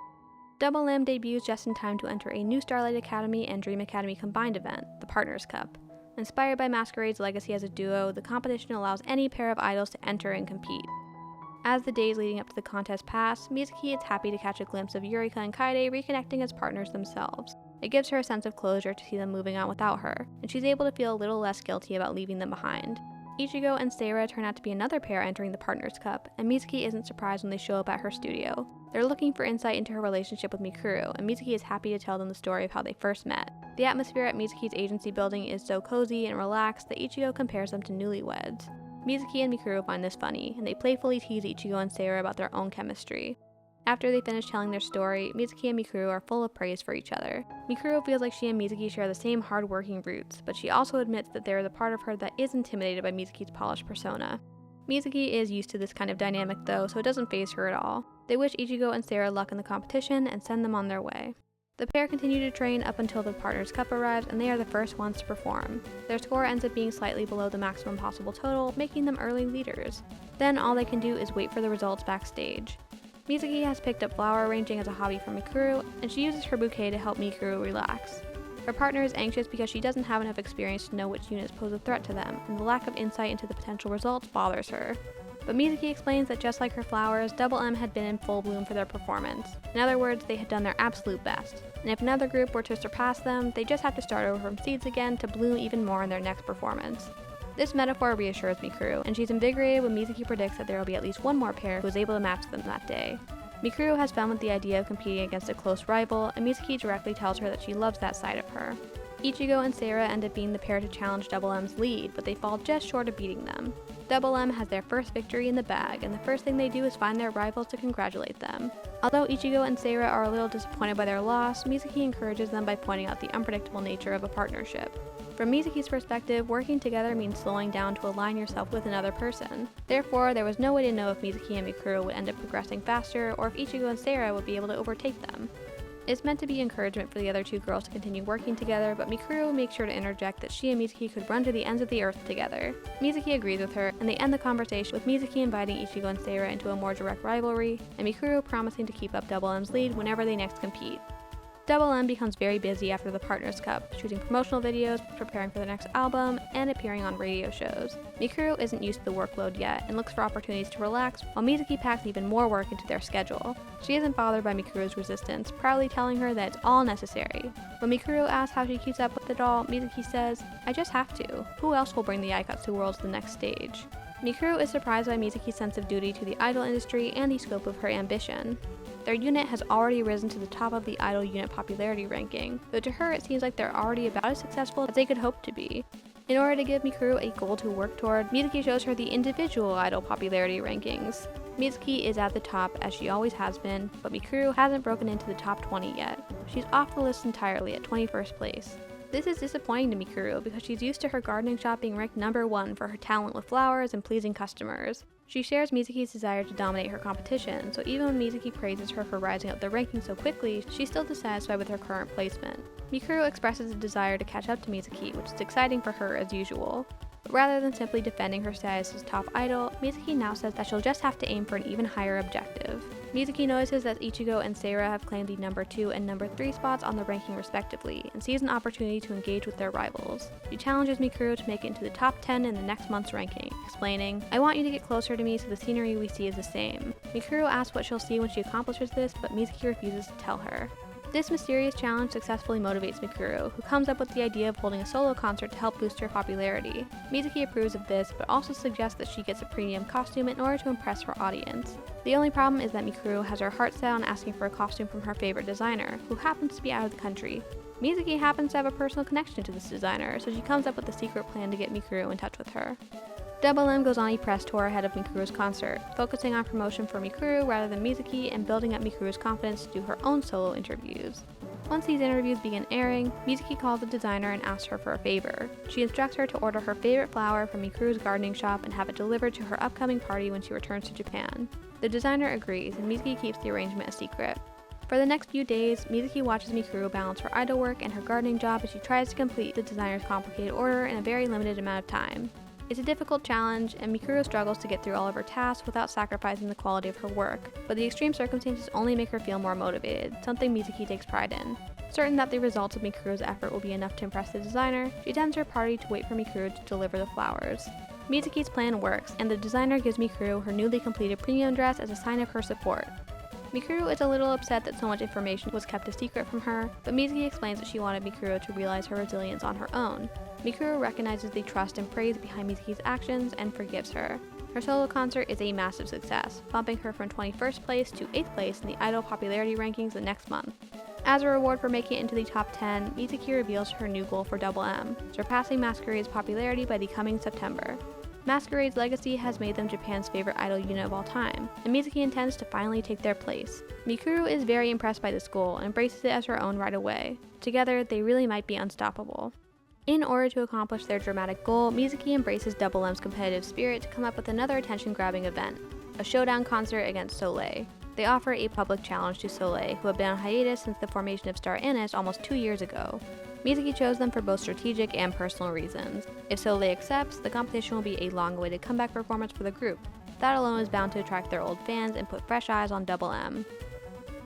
Double M debuts just in time to enter a new Starlight Academy and Dream Academy combined event, the Partners Cup. Inspired by Masquerade's legacy as a duo, the competition allows any pair of idols to enter and compete. As the days leading up to the contest pass, Mizuki is happy to catch a glimpse of Yurika and Kaede reconnecting as partners themselves. It gives her a sense of closure to see them moving on without her, and she's able to feel a little less guilty about leaving them behind. Ichigo and Seira turn out to be another pair entering the Partners Cup, and Mizuki isn't surprised when they show up at her studio. They're looking for insight into her relationship with Mikuru, and Mizuki is happy to tell them the story of how they first met. The atmosphere at Mizuki's agency building is so cozy and relaxed that Ichigo compares them to newlyweds. Mizuki and Mikuru find this funny, and they playfully tease Ichigo and Seira about their own chemistry. After they finish telling their story, Mizuki and Mikuru are full of praise for each other. Mikuru feels like she and Mizuki share the same hard-working roots, but she also admits that there is a part of her that is intimidated by Mizuki's polished persona. Mizuki is used to this kind of dynamic though, so it doesn't faze her at all. They wish Ichigo and Seira luck in the competition and send them on their way. The pair continue to train up until the Partners Cup arrives, and they are the first ones to perform. Their score ends up being slightly below the maximum possible total, making them early leaders. Then all they can do is wait for the results backstage. Mizuki has picked up flower arranging as a hobby from Mikuru, and she uses her bouquet to help Mikuru relax. Her partner is anxious because she doesn't have enough experience to know which units pose a threat to them, and the lack of insight into the potential results bothers her. But Mizuki explains that just like her flowers, Double M had been in full bloom for their performance. In other words, they had done their absolute best. And if another group were to surpass them, they just have to start over from seeds again to bloom even more in their next performance. This metaphor reassures Mikuru, and she's invigorated when Mizuki predicts that there will be at least one more pair who is able to match them that day. Mikuru has fun with the idea of competing against a close rival, and Mizuki directly tells her that she loves that side of her. Ichigo and Seira end up being the pair to challenge Double M's lead, but they fall just short of beating them. Double M has their first victory in the bag, and the first thing they do is find their rivals to congratulate them. Although Ichigo and Seira are a little disappointed by their loss, Mizuki encourages them by pointing out the unpredictable nature of a partnership. From Mizuki's perspective, working together means slowing down to align yourself with another person. Therefore, there was no way to know if Mizuki and Mikuru would end up progressing faster, or if Ichigo and Seira would be able to overtake them. It's meant to be encouragement for the other two girls to continue working together, but Mikuru makes sure to interject that she and Mizuki could run to the ends of the earth together. Mizuki agrees with her, and they end the conversation with Mizuki inviting Ichigo and Seira into a more direct rivalry, and Mikuru promising to keep up Double M's lead whenever they next compete. Double M becomes very busy after the Partners Cup, shooting promotional videos, preparing for the next album, and appearing on radio shows. Mikuru isn't used to the workload yet and looks for opportunities to relax, while Mizuki packs even more work into their schedule. She isn't bothered by Mikuru's resistance, proudly telling her that it's all necessary. When Mikuru asks how she keeps up with it all, Mizuki says, "I just have to. Who else will bring the Aikatsu world to the next stage?" Mikuru is surprised by Mizuki's sense of duty to the idol industry and the scope of her ambition. Their unit has already risen to the top of the idol unit popularity ranking, though to her it seems like they're already about as successful as they could hope to be. In order to give Mikuru a goal to work toward, Mizuki shows her the individual idol popularity rankings. Mizuki is at the top, as she always has been, but Mikuru hasn't broken into the top 20 yet. She's off the list entirely at 21st place. This is disappointing to Mikuru because she's used to her gardening shop being ranked number 1 for her talent with flowers and pleasing customers. She shares Mizuki's desire to dominate her competition, so even when Mizuki praises her for rising up the ranking so quickly, she's still dissatisfied with her current placement. Mikuru expresses a desire to catch up to Mizuki, which is exciting for her as usual. But rather than simply defending her status as top idol, Mizuki now says that she'll just have to aim for an even higher objective. Mizuki notices that Ichigo and Seira have claimed the number 2 and number 3 spots on the ranking respectively, and sees an opportunity to engage with their rivals. She challenges Mikuru to make it into the top 10 in the next month's ranking, explaining, "I want you to get closer to me so the scenery we see is the same." Mikuru asks what she'll see when she accomplishes this, but Mizuki refuses to tell her. This mysterious challenge successfully motivates Mikuru, who comes up with the idea of holding a solo concert to help boost her popularity. Mizuki approves of this, but also suggests that she gets a premium costume in order to impress her audience. The only problem is that Mikuru has her heart set on asking for a costume from her favorite designer, who happens to be out of the country. Mizuki happens to have a personal connection to this designer, so she comes up with a secret plan to get Mikuru in touch with her. Double M goes on a press tour ahead of Mikuru's concert, focusing on promotion for Mikuru rather than Mizuki and building up Mikuru's confidence to do her own solo interviews. Once these interviews begin airing, Mizuki calls the designer and asks her for a favor. She instructs her to order her favorite flower from Mikuru's gardening shop and have it delivered to her upcoming party when she returns to Japan. The designer agrees, and Mizuki keeps the arrangement a secret. For the next few days, Mizuki watches Mikuru balance her idol work and her gardening job as she tries to complete the designer's complicated order in a very limited amount of time. It's a difficult challenge, and Mikuru struggles to get through all of her tasks without sacrificing the quality of her work, but the extreme circumstances only make her feel more motivated, something Mizuki takes pride in. Certain that the results of Mikuru's effort will be enough to impress the designer, she attends her party to wait for Mikuru to deliver the flowers. Mizuki's plan works, and the designer gives Mikuru her newly completed premium dress as a sign of her support. Mikuru is a little upset that so much information was kept a secret from her, but Mizuki explains that she wanted Mikuru to realize her resilience on her own. Mikuru recognizes the trust and praise behind Mizuki's actions and forgives her. Her solo concert is a massive success, bumping her from 21st place to 8th place in the idol popularity rankings the next month. As a reward for making it into the top 10, Mizuki reveals her new goal for Double M, surpassing Masquerade's popularity by the coming September. Masquerade's legacy has made them Japan's favorite idol unit of all time, and Mizuki intends to finally take their place. Mikuru is very impressed by this goal and embraces it as her own right away. Together, they really might be unstoppable. In order to accomplish their dramatic goal, Mizuki embraces Double M's competitive spirit to come up with another attention-grabbing event, a showdown concert against Soleil. They offer a public challenge to Soleil, who had been on hiatus since the formation of Star Anise almost 2 years ago. Mizuki chose them for both strategic and personal reasons. If Soleil accepts, the competition will be a long-awaited comeback performance for the group. That alone is bound to attract their old fans and put fresh eyes on Double M.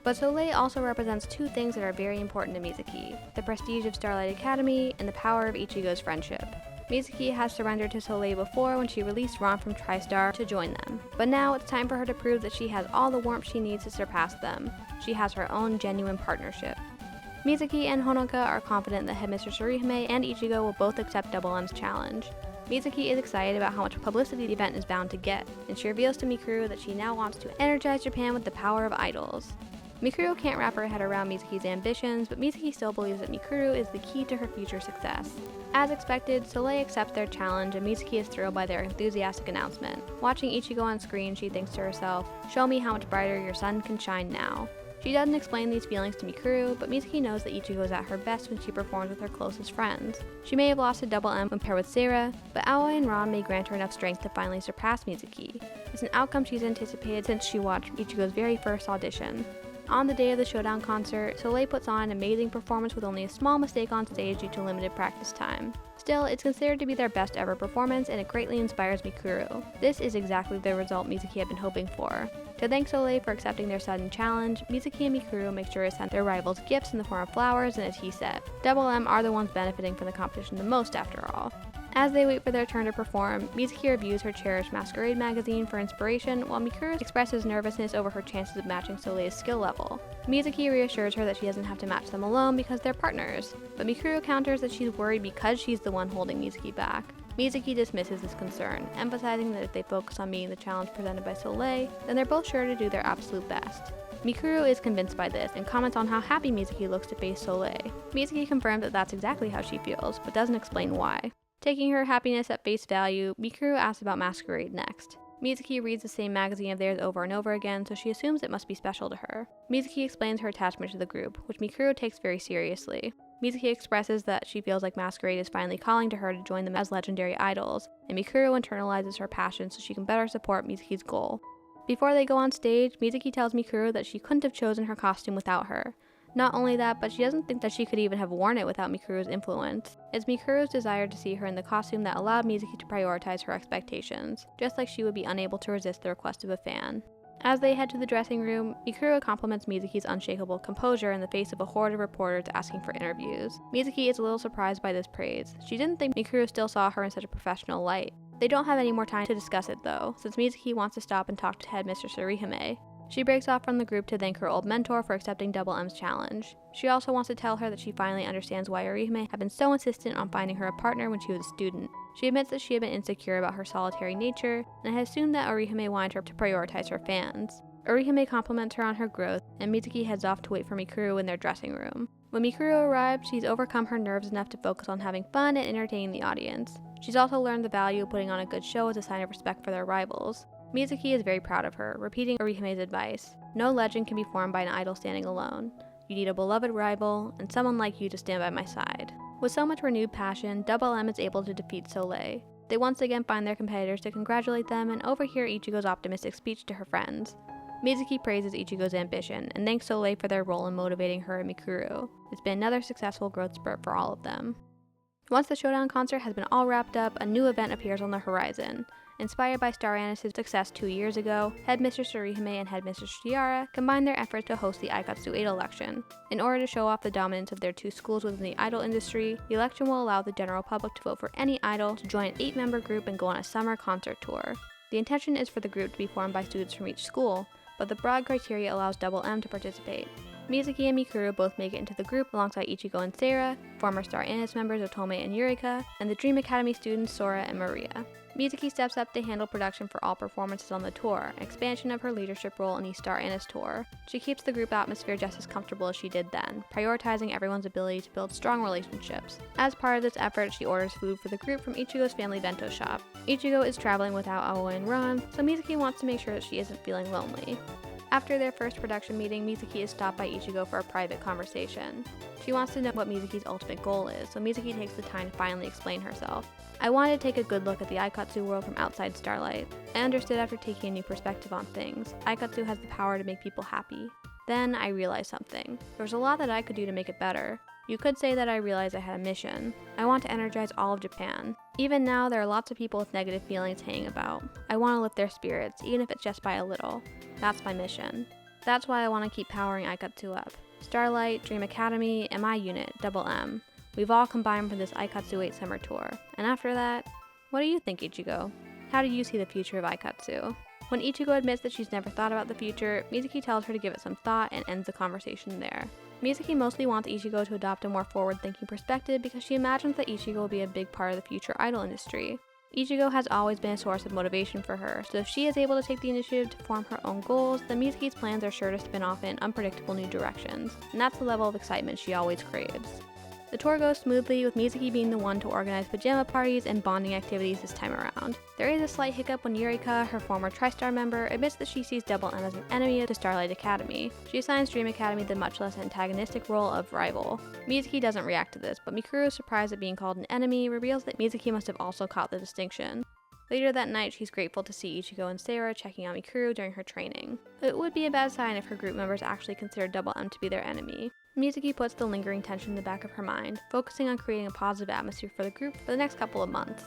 But Soleil also represents two things that are very important to Mizuki: the prestige of Starlight Academy and the power of Ichigo's friendship. Mizuki has surrendered to Soleil before when she released Ron from TriStar to join them, but now it's time for her to prove that she has all the warmth she needs to surpass them. She has her own genuine partnership. Mizuki and Honoka are confident that Headmistress Orihime and Ichigo will both accept Double M's challenge. Mizuki is excited about how much publicity the event is bound to get, and she reveals to Mikuru that she now wants to energize Japan with the power of idols. Mikuru can't wrap her head around Mizuki's ambitions, but Mizuki still believes that Mikuru is the key to her future success. As expected, Soleil accepts their challenge and Mizuki is thrilled by their enthusiastic announcement. Watching Ichigo on screen, she thinks to herself, "Show me how much brighter your sun can shine now." She doesn't explain these feelings to Mikuru, but Mizuki knows that Ichigo is at her best when she performs with her closest friends. She may have lost to Double M when paired with Sarah, but Aoi and Ron may grant her enough strength to finally surpass Mizuki. It's an outcome she's anticipated since she watched Ichigo's very first audition. On the day of the showdown concert, Soleil puts on an amazing performance with only a small mistake on stage due to limited practice time. Still, it's considered to be their best ever performance and it greatly inspires Mikuru. This is exactly the result Mizuki had been hoping for. To thank Soleil for accepting their sudden challenge, Mizuki and Mikuru make sure to send their rivals gifts in the form of flowers and a tea set. Double M are the ones benefiting from the competition the most after all. As they wait for their turn to perform, Mizuki reviews her cherished Masquerade magazine for inspiration, while Mikuru expresses nervousness over her chances of matching Soleil's skill level. Mizuki reassures her that she doesn't have to match them alone because they're partners, but Mikuru counters that she's worried because she's the one holding Mizuki back. Mizuki dismisses this concern, emphasizing that if they focus on meeting the challenge presented by Soleil, then they're both sure to do their absolute best. Mikuru is convinced by this and comments on how happy Mizuki looks to face Soleil. Mizuki confirms that that's exactly how she feels, but doesn't explain why. Taking her happiness at face value, Mikuru asks about Masquerade next. Mizuki reads the same magazine of theirs over and over again, so she assumes it must be special to her. Mizuki explains her attachment to the group, which Mikuru takes very seriously. Mizuki expresses that she feels like Masquerade is finally calling to her to join them as legendary idols, and Mikuru internalizes her passion so she can better support Mizuki's goal. Before they go on stage, Mizuki tells Mikuru that she couldn't have chosen her costume without her. Not only that, but she doesn't think that she could even have worn it without Mikuru's influence. It's Mikuru's desire to see her in the costume that allowed Mizuki to prioritize her expectations, just like she would be unable to resist the request of a fan. As they head to the dressing room, Mikuru compliments Mizuki's unshakable composure in the face of a horde of reporters asking for interviews. Mizuki is a little surprised by this praise. She didn't think Mikuru still saw her in such a professional light. They don't have any more time to discuss it though, since Mizuki wants to stop and talk to Headmistress Orihime. She breaks off from the group to thank her old mentor for accepting Double M's challenge. She also wants to tell her that she finally understands why Orihime had been so insistent on finding her a partner when she was a student. She admits that she had been insecure about her solitary nature, and had assumed that Orihime wanted her to prioritize her fans. Orihime compliments her on her growth, and Mizuki heads off to wait for Mikuru in their dressing room. When Mikuru arrives, she's overcome her nerves enough to focus on having fun and entertaining the audience. She's also learned the value of putting on a good show as a sign of respect for their rivals. Mizuki is very proud of her, repeating Orihime's advice. No legend can be formed by an idol standing alone. You need a beloved rival, and someone like you to stand by my side. With so much renewed passion, Double M is able to defeat Soleil. They once again find their competitors to congratulate them and overhear Ichigo's optimistic speech to her friends. Mizuki praises Ichigo's ambition, and thanks Soleil for their role in motivating her and Mikuru. It's been another successful growth spurt for all of them. Once the showdown concert has been all wrapped up, a new event appears on the horizon. Inspired by Star Anis's success 2 years ago, Headmistress Orihime and Headmistress Shiara combined their efforts to host the Aikatsu 8 election. In order to show off the dominance of their two schools within the idol industry, the election will allow the general public to vote for any idol to join an 8-member group and go on a summer concert tour. The intention is for the group to be formed by students from each school, but the broad criteria allows Double M to participate. Mizuki and Mikuru both make it into the group alongside Ichigo and Sarah, former Star Anis members Otome and Yurika, and the Dream Academy students Sora and Maria. Mizuki steps up to handle production for all performances on the tour, an expansion of her leadership role in the Star Anis tour. She keeps the group atmosphere just as comfortable as she did then, prioritizing everyone's ability to build strong relationships. As part of this effort, she orders food for the group from Ichigo's family bento shop. Ichigo is traveling without Aoi and Ron, so Mizuki wants to make sure that she isn't feeling lonely. After their first production meeting, Mizuki is stopped by Ichigo for a private conversation. She wants to know what Mizuki's ultimate goal is, so Mizuki takes the time to finally explain herself. I wanted to take a good look at the Aikatsu world from outside Starlight. I understood after taking a new perspective on things. Aikatsu has the power to make people happy. Then I realized something. There was a lot that I could do to make it better. You could say that I realized I had a mission. I want to energize all of Japan. Even now, there are lots of people with negative feelings hanging about. I want to lift their spirits, even if it's just by a little. That's my mission. That's why I want to keep powering Aikatsu up. Starlight, Dream Academy, and my unit, Double M. We've all combined for this Aikatsu 8 summer tour. And after that, what do you think, Ichigo? How do you see the future of Aikatsu? When Ichigo admits that she's never thought about the future, Mizuki tells her to give it some thought and ends the conversation there. Mizuki mostly wants Ichigo to adopt a more forward-thinking perspective because she imagines that Ichigo will be a big part of the future idol industry. Ichigo has always been a source of motivation for her, so if she is able to take the initiative to form her own goals, then Mizuki's plans are sure to spin off in unpredictable new directions, and that's the level of excitement she always craves. The tour goes smoothly, with Mizuki being the one to organize pajama parties and bonding activities this time around. There is a slight hiccup when Yurika, her former TriStar member, admits that she sees Double M as an enemy to Starlight Academy. She assigns Dream Academy the much less antagonistic role of rival. Mizuki doesn't react to this, but Mikuru, surprised at being called an enemy, reveals that Mizuki must have also caught the distinction. Later that night, she's grateful to see Ichigo and Sarah checking on Mikuru during her training. It would be a bad sign if her group members actually considered Double M to be their enemy. Mizuki puts the lingering tension in the back of her mind, focusing on creating a positive atmosphere for the group for the next couple of months.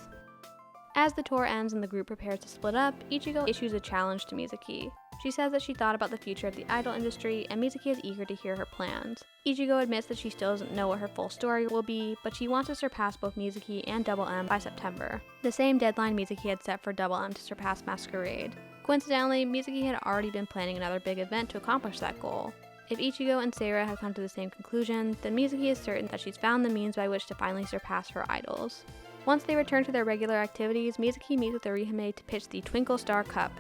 As the tour ends and the group prepares to split up, Ichigo issues a challenge to Mizuki. She says that she thought about the future of the idol industry, and Mizuki is eager to hear her plans. Ichigo admits that she still doesn't know what her full story will be, but she wants to surpass both Mizuki and Double M by September, the same deadline Mizuki had set for Double M to surpass Masquerade. Coincidentally, Mizuki had already been planning another big event to accomplish that goal. If Ichigo and Sarah have come to the same conclusion, then Mizuki is certain that she's found the means by which to finally surpass her idols. Once they return to their regular activities, Mizuki meets with Orihime to pitch the Twinkle Star Cup.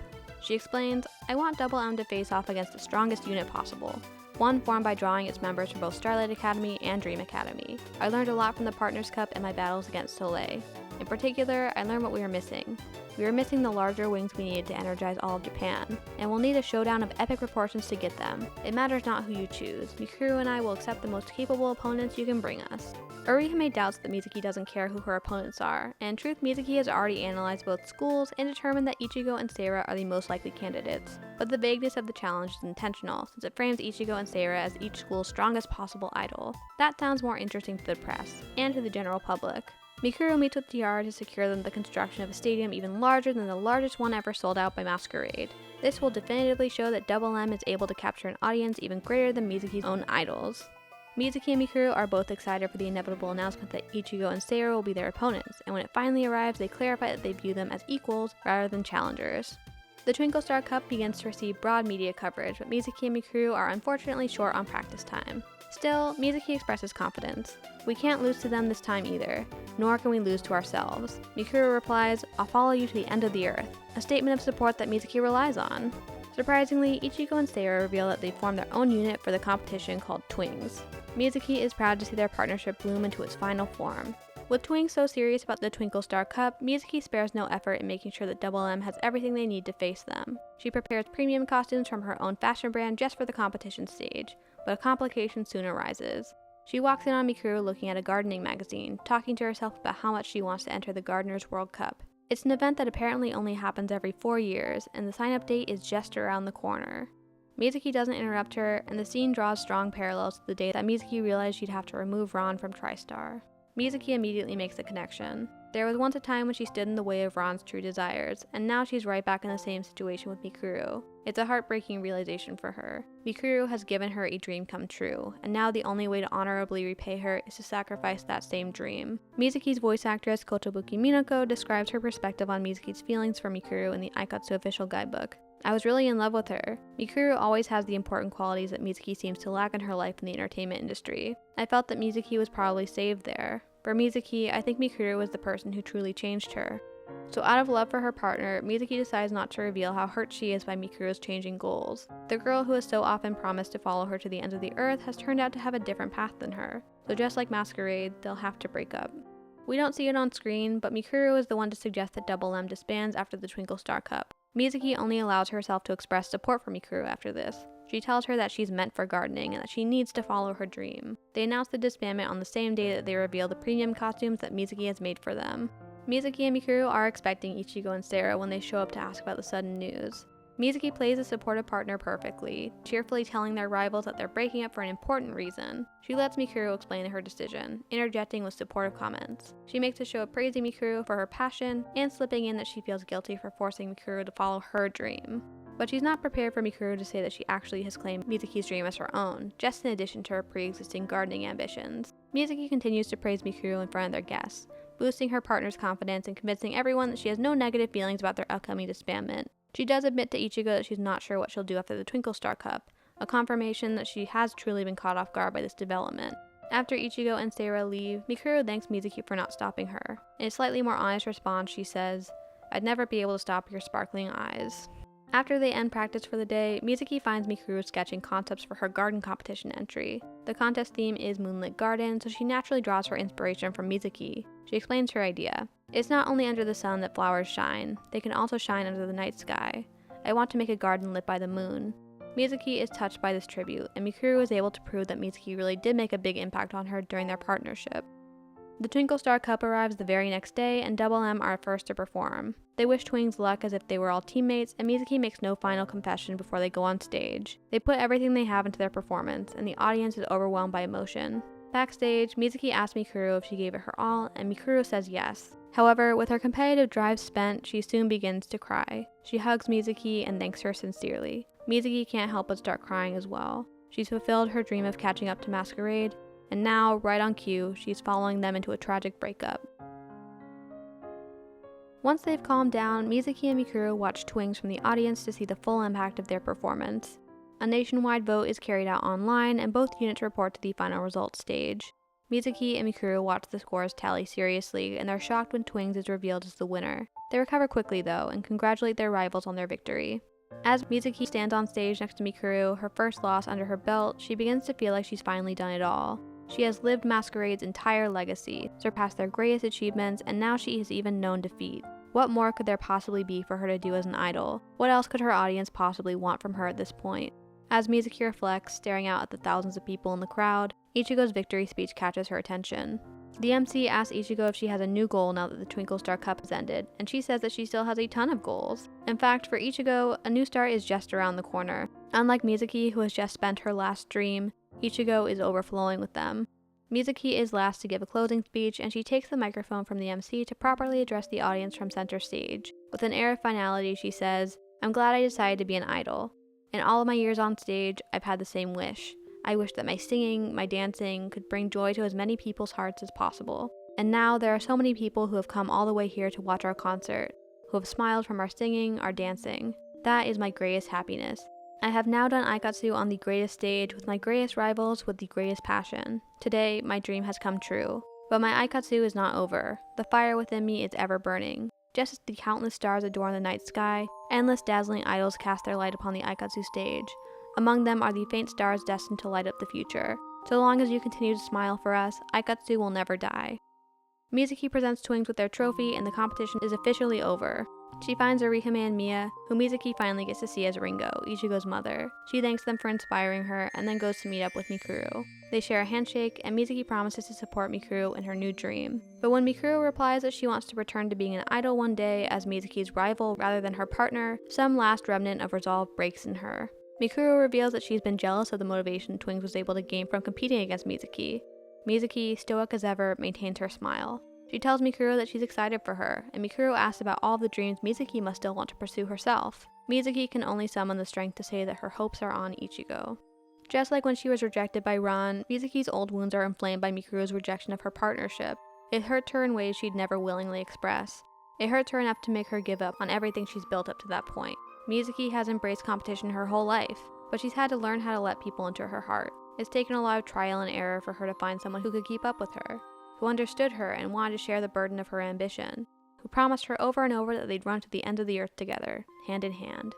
She explains, "I want Double M to face off against the strongest unit possible, one formed by drawing its members from both Starlight Academy and Dream Academy. I learned a lot from the Partners Cup and my battles against Soleil. In particular, I learned what we were missing. We were missing the larger wings we needed to energize all of Japan, and we'll need a showdown of epic proportions to get them. It matters not who you choose. Mikuru and I will accept the most capable opponents you can bring us." Orihime doubts that Mizuki doesn't care who her opponents are, and in truth, Mizuki has already analyzed both schools and determined that Ichigo and Sarah are the most likely candidates. But the vagueness of the challenge is intentional, since it frames Ichigo and Sarah as each school's strongest possible idol. That sounds more interesting to the press, and to the general public. Mikuru meets with Tiara to secure them the construction of a stadium even larger than the largest one ever sold out by Masquerade. This will definitively show that Double M is able to capture an audience even greater than Mizuki's own idols. Mizuki and Mikuru are both excited for the inevitable announcement that Ichigo and Sarah will be their opponents, and when it finally arrives, they clarify that they view them as equals rather than challengers. The Twinkle Star Cup begins to receive broad media coverage, but Mizuki and Mikuru are unfortunately short on practice time. Still, Mizuki expresses confidence. "We can't lose to them this time either, nor can we lose to ourselves." Mikuru replies, "I'll follow you to the end of the earth," a statement of support that Mizuki relies on. Surprisingly, Ichigo and Sarah reveal that they formed their own unit for the competition called Twings. Mizuki is proud to see their partnership bloom into its final form. With Twings so serious about the Twinkle Star Cup, Mizuki spares no effort in making sure that Double M has everything they need to face them. She prepares premium costumes from her own fashion brand just for the competition stage, but a complication soon arises. She walks in on Mikuru looking at a gardening magazine, talking to herself about how much she wants to enter the Gardeners World Cup. It's an event that apparently only happens every 4 years, and the sign-up date is just around the corner. Mizuki doesn't interrupt her, and the scene draws strong parallels to the day that Mizuki realized she'd have to remove Ron from TriStar. Mizuki immediately makes the connection. There was once a time when she stood in the way of Ron's true desires, and now she's right back in the same situation with Mikuru. It's a heartbreaking realization for her. Mikuru has given her a dream come true, and now the only way to honorably repay her is to sacrifice that same dream. Mizuki's voice actress Kotobuki Minako describes her perspective on Mizuki's feelings for Mikuru in the Aikatsu official guidebook. "I was really in love with her. Mikuru always has the important qualities that Mizuki seems to lack in her life in the entertainment industry. I felt that Mizuki was probably saved there. For Mizuki, I think Mikuru was the person who truly changed her." So out of love for her partner, Mizuki decides not to reveal how hurt she is by Mikuru's changing goals. The girl who has so often promised to follow her to the ends of the earth has turned out to have a different path than her. So just like Masquerade, they'll have to break up. We don't see it on screen, but Mikuru is the one to suggest that Double M disbands after the Twinkle Star Cup. Mizuki only allows herself to express support for Mikuru after this. She tells her that she's meant for gardening and that she needs to follow her dream. They announce the disbandment on the same day that they reveal the premium costumes that Mizuki has made for them. Mizuki and Mikuru are expecting Ichigo and Sarah when they show up to ask about the sudden news. Mizuki plays a supportive partner perfectly, cheerfully telling their rivals that they're breaking up for an important reason. She lets Mikuru explain her decision, interjecting with supportive comments. She makes a show of praising Mikuru for her passion, and slipping in that she feels guilty for forcing Mikuru to follow her dream. But she's not prepared for Mikuru to say that she actually has claimed Mizuki's dream as her own, just in addition to her pre-existing gardening ambitions. Mizuki continues to praise Mikuru in front of their guests, boosting her partner's confidence and convincing everyone that she has no negative feelings about their upcoming disbandment. She does admit to Ichigo that she's not sure what she'll do after the Twinkle Star Cup, a confirmation that she has truly been caught off guard by this development. After Ichigo and Seira leave, Mikuru thanks Mizuki for not stopping her. In a slightly more honest response, she says, "I'd never be able to stop your sparkling eyes." After they end practice for the day, Mizuki finds Mikuru sketching concepts for her garden competition entry. The contest theme is Moonlit Garden, so she naturally draws her inspiration from Mizuki. She explains her idea. "It's not only under the sun that flowers shine, they can also shine under the night sky. I want to make a garden lit by the moon." Mizuki is touched by this tribute, and Mikuru is able to prove that Mizuki really did make a big impact on her during their partnership. The Twinkle Star Cup arrives the very next day, and Double M are first to perform. They wish Twins luck as if they were all teammates, and Mizuki makes no final confession before they go on stage. They put everything they have into their performance, and the audience is overwhelmed by emotion. Backstage, Mizuki asks Mikuru if she gave it her all, and Mikuru says yes. However, with her competitive drive spent, she soon begins to cry. She hugs Mizuki and thanks her sincerely. Mizuki can't help but start crying as well. She's fulfilled her dream of catching up to Masquerade, and now, right on cue, she's following them into a tragic breakup. Once they've calmed down, Mizuki and Mikuru watch Twings from the audience to see the full impact of their performance. A nationwide vote is carried out online, and both units report to the final results stage. Mizuki and Mikuru watch the scores tally seriously, and they're shocked when Twings is revealed as the winner. They recover quickly though, and congratulate their rivals on their victory. As Mizuki stands on stage next to Mikuru, her first loss under her belt, she begins to feel like she's finally done it all. She has lived Masquerade's entire legacy, surpassed their greatest achievements, and now she has even known defeat. What more could there possibly be for her to do as an idol? What else could her audience possibly want from her at this point? As Mizuki reflects, staring out at the thousands of people in the crowd, Ichigo's victory speech catches her attention. The MC asks Ichigo if she has a new goal now that the Twinkle Star Cup has ended, and she says that she still has a ton of goals. In fact, for Ichigo, a new start is just around the corner. Unlike Mizuki, who has just spent her last dream, Ichigo is overflowing with them. Mizuki is last to give a closing speech, and she takes the microphone from the MC to properly address the audience from center stage. With an air of finality, she says, "I'm glad I decided to be an idol. In all of my years on stage, I've had the same wish. I wish that my singing, my dancing, could bring joy to as many people's hearts as possible. And now there are so many people who have come all the way here to watch our concert, who have smiled from our singing, our dancing. That is my greatest happiness. I have now done Aikatsu on the greatest stage with my greatest rivals with the greatest passion. Today, my dream has come true. But my Aikatsu is not over. The fire within me is ever burning. Just as the countless stars adorn the night sky, endless dazzling idols cast their light upon the Aikatsu stage. Among them are the faint stars destined to light up the future. So long as you continue to smile for us, Aikatsu will never die." Mizuki presents Twins with their trophy, and the competition is officially over. She finds Arihime and Mia, who Mizuki finally gets to see as Ringo, Ichigo's mother. She thanks them for inspiring her, and then goes to meet up with Mikuru. They share a handshake, and Mizuki promises to support Mikuru in her new dream. But when Mikuru replies that she wants to return to being an idol one day as Mizuki's rival rather than her partner, some last remnant of resolve breaks in her. Mikuru reveals that she's been jealous of the motivation Twins was able to gain from competing against Mizuki. Mizuki, stoic as ever, maintains her smile. She tells Mikuru that she's excited for her, and Mikuru asks about all the dreams Mizuki must still want to pursue herself. Mizuki can only summon the strength to say that her hopes are on Ichigo. Just like when she was rejected by Ran, Mizuki's old wounds are inflamed by Mikuru's rejection of her partnership. It hurts her in ways she'd never willingly express. It hurts her enough to make her give up on everything she's built up to that point. Mizuki has embraced competition her whole life, but she's had to learn how to let people into her heart. It's taken a lot of trial and error for her to find someone who could keep up with her, who understood her and wanted to share the burden of her ambition, who promised her over and over that they'd run to the end of the earth together, hand in hand.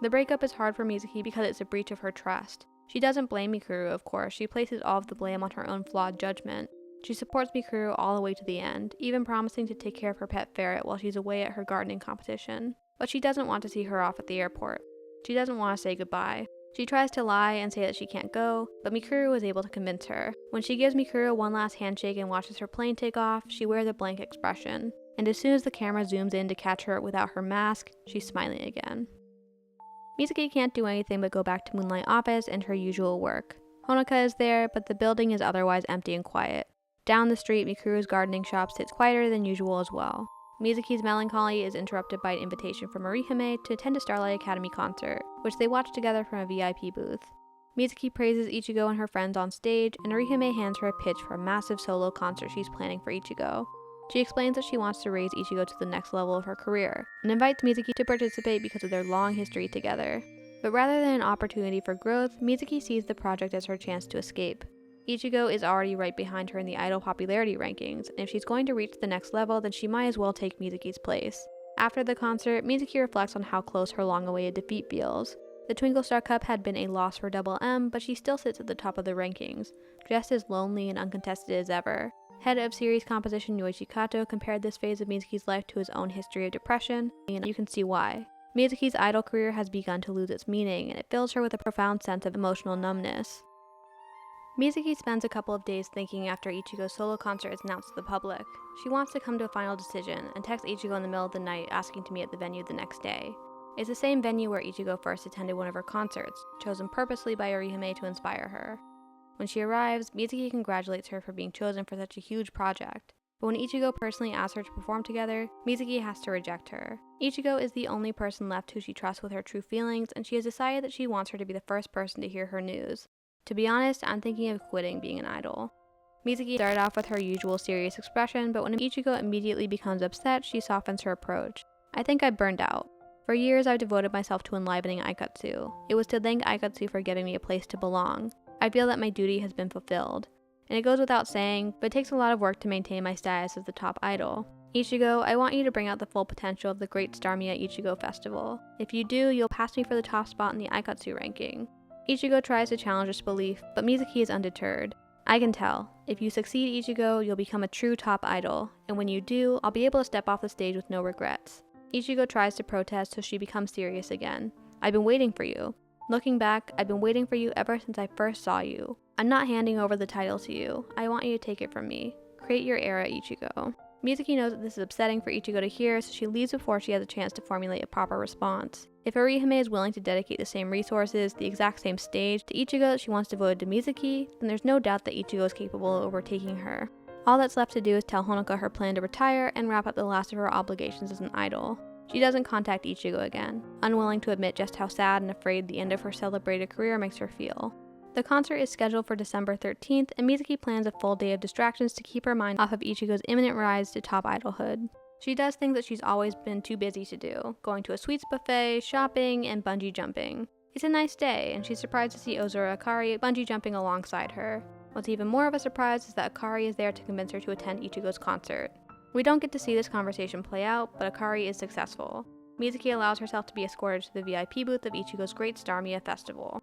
The breakup is hard for Mizuki because it's a breach of her trust. She doesn't blame Mikuru, of course. She places all of the blame on her own flawed judgment. She supports Mikuru all the way to the end, even promising to take care of her pet ferret while she's away at her gardening competition. But she doesn't want to see her off at the airport. She doesn't want to say goodbye. She tries to lie and say that she can't go, but Mikuru is able to convince her. When she gives Mikuru one last handshake and watches her plane take off, she wears a blank expression. And as soon as the camera zooms in to catch her without her mask, she's smiling again. Mizuki can't do anything but go back to Moonlight office and her usual work. Honoka is there, but the building is otherwise empty and quiet. Down the street, Mikuru's gardening shop sits quieter than usual as well. Mizuki's melancholy is interrupted by an invitation from Orihime to attend a Starlight Academy concert, which they watch together from a VIP booth. Mizuki praises Ichigo and her friends on stage, and Orihime hands her a pitch for a massive solo concert she's planning for Ichigo. She explains that she wants to raise Ichigo to the next level of her career, and invites Mizuki to participate because of their long history together. But rather than an opportunity for growth, Mizuki sees the project as her chance to escape. Ichigo is already right behind her in the idol popularity rankings, and if she's going to reach the next level, then she might as well take Mizuki's place. After the concert, Mizuki reflects on how close her long-awaited defeat feels. The Twinkle Star Cup had been a loss for Double M, but she still sits at the top of the rankings, just as lonely and uncontested as ever. Head of series composition Yoichi Kato compared this phase of Mizuki's life to his own history of depression, and you can see why. Mizuki's idol career has begun to lose its meaning, and it fills her with a profound sense of emotional numbness. Mizuki spends a couple of days thinking after Ichigo's solo concert is announced to the public. She wants to come to a final decision, and texts Ichigo in the middle of the night asking to meet at the venue the next day. It's the same venue where Ichigo first attended one of her concerts, chosen purposely by Orihime to inspire her. When she arrives, Mizuki congratulates her for being chosen for such a huge project. But when Ichigo personally asks her to perform together, Mizuki has to reject her. Ichigo is the only person left who she trusts with her true feelings, and she has decided that she wants her to be the first person to hear her news. To be honest, I'm thinking of quitting being an idol. Mizuki started off with her usual serious expression, but when Ichigo immediately becomes upset, she softens her approach. I think I burned out. For years, I've devoted myself to enlivening Aikatsu. It was to thank Aikatsu for giving me a place to belong. I feel that my duty has been fulfilled. And it goes without saying, but it takes a lot of work to maintain my status as the top idol. Ichigo, I want you to bring out the full potential of the Great Starmia Ichigo Festival. If you do, you'll pass me for the top spot in the Aikatsu ranking. Ichigo tries to challenge this belief, but Mizuki is undeterred. I can tell. If you succeed, Ichigo, you'll become a true top idol, and when you do, I'll be able to step off the stage with no regrets. Ichigo tries to protest, so she becomes serious again. I've been waiting for you. Looking back, I've been waiting for you ever since I first saw you. I'm not handing over the title to you. I want you to take it from me. Create your era, Ichigo. Mizuki knows that this is upsetting for Ichigo to hear, so she leaves before she has a chance to formulate a proper response. If Orihime is willing to dedicate the same resources, the exact same stage, to Ichigo that she wants devoted to Mizuki, then there's no doubt that Ichigo is capable of overtaking her. All that's left to do is tell Honoka her plan to retire and wrap up the last of her obligations as an idol. She doesn't contact Ichigo again, unwilling to admit just how sad and afraid the end of her celebrated career makes her feel. The concert is scheduled for December 13th, and Mizuki plans a full day of distractions to keep her mind off of Ichigo's imminent rise to top idolhood. She does things that she's always been too busy to do, going to a sweets buffet, shopping, and bungee jumping. It's a nice day, and she's surprised to see Ozora Akari bungee jumping alongside her. What's even more of a surprise is that Akari is there to convince her to attend Ichigo's concert. We don't get to see this conversation play out, but Akari is successful. Mizuki allows herself to be escorted to the VIP booth of Ichigo's Great Starmia Festival.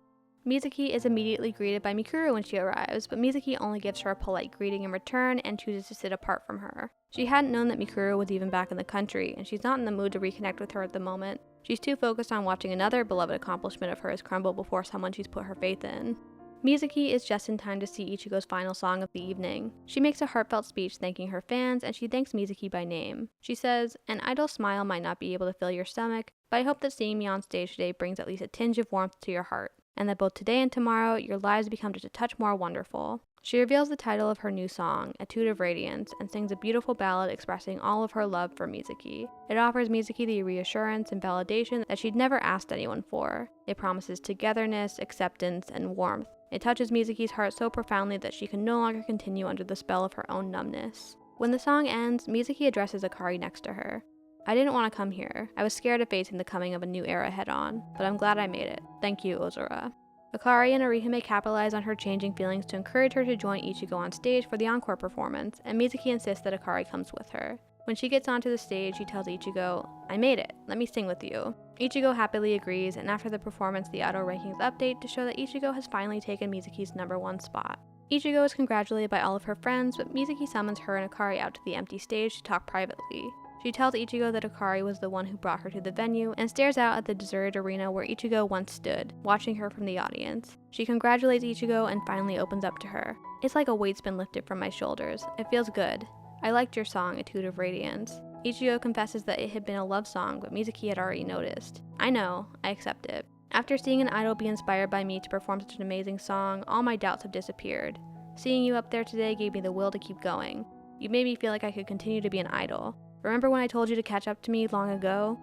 Mizuki is immediately greeted by Mikuru when she arrives, but Mizuki only gives her a polite greeting in return and chooses to sit apart from her. She hadn't known that Mikuru was even back in the country, and she's not in the mood to reconnect with her at the moment. She's too focused on watching another beloved accomplishment of hers crumble before someone she's put her faith in. Mizuki is just in time to see Ichigo's final song of the evening. She makes a heartfelt speech thanking her fans, and she thanks Mizuki by name. She says, "An idle smile might not be able to fill your stomach, but I hope that seeing me on stage today brings at least a tinge of warmth to your heart, and that both today and tomorrow, your lives become just a touch more wonderful." She reveals the title of her new song, Etude of Radiance, and sings a beautiful ballad expressing all of her love for Mizuki. It offers Mizuki the reassurance and validation that she'd never asked anyone for. It promises togetherness, acceptance, and warmth. It touches Mizuki's heart so profoundly that she can no longer continue under the spell of her own numbness. When the song ends, Mizuki addresses Akari next to her. "I didn't want to come here. I was scared of facing the coming of a new era head-on, but I'm glad I made it. Thank you, Ozora." Akari and Orihime capitalize on her changing feelings to encourage her to join Ichigo on stage for the encore performance, and Mizuki insists that Akari comes with her. When she gets onto the stage, she tells Ichigo, "I made it. Let me sing with you." Ichigo happily agrees, and after the performance, the idol rankings update to show that Ichigo has finally taken Mizuki's #1 spot. Ichigo is congratulated by all of her friends, but Mizuki summons her and Akari out to the empty stage to talk privately. She tells Ichigo that Akari was the one who brought her to the venue, and stares out at the deserted arena where Ichigo once stood, watching her from the audience. She congratulates Ichigo and finally opens up to her. "It's like a weight's been lifted from my shoulders. It feels good. I liked your song, Etude of Radiance." Ichigo confesses that it had been a love song, but Mizuki had already noticed. "I know, I accept it. After seeing an idol be inspired by me to perform such an amazing song, all my doubts have disappeared. Seeing you up there today gave me the will to keep going. You made me feel like I could continue to be an idol. Remember when I told you to catch up to me long ago?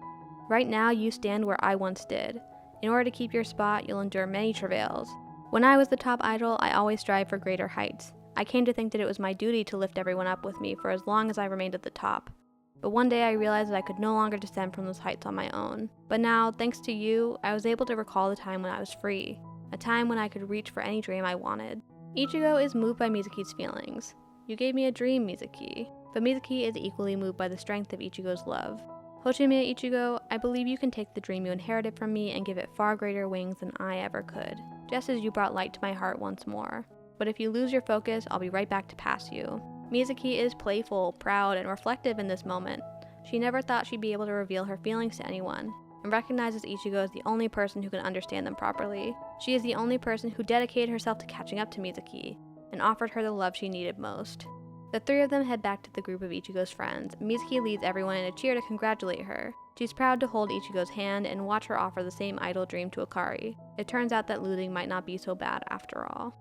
Right now, you stand where I once did. In order to keep your spot, you'll endure many travails. When I was the top idol, I always strived for greater heights. I came to think that it was my duty to lift everyone up with me for as long as I remained at the top. But one day I realized that I could no longer descend from those heights on my own. But now, thanks to you, I was able to recall the time when I was free. A time when I could reach for any dream I wanted. Ichigo is moved by Mizuki's feelings. You gave me a dream, Mizuki. But Mizuki is equally moved by the strength of Ichigo's love. Hoshimiya Ichigo, I believe you can take the dream you inherited from me and give it far greater wings than I ever could. Just as you brought light to my heart once more. But if you lose your focus, I'll be right back to pass you. Mizuki is playful, proud, and reflective in this moment. She never thought she'd be able to reveal her feelings to anyone, and recognizes Ichigo as the only person who can understand them properly. She is the only person who dedicated herself to catching up to Mizuki, and offered her the love she needed most. The three of them head back to the group of Ichigo's friends. Mizuki leads everyone in a cheer to congratulate her. She's proud to hold Ichigo's hand and watch her offer the same idol dream to Akari. It turns out that losing might not be so bad after all.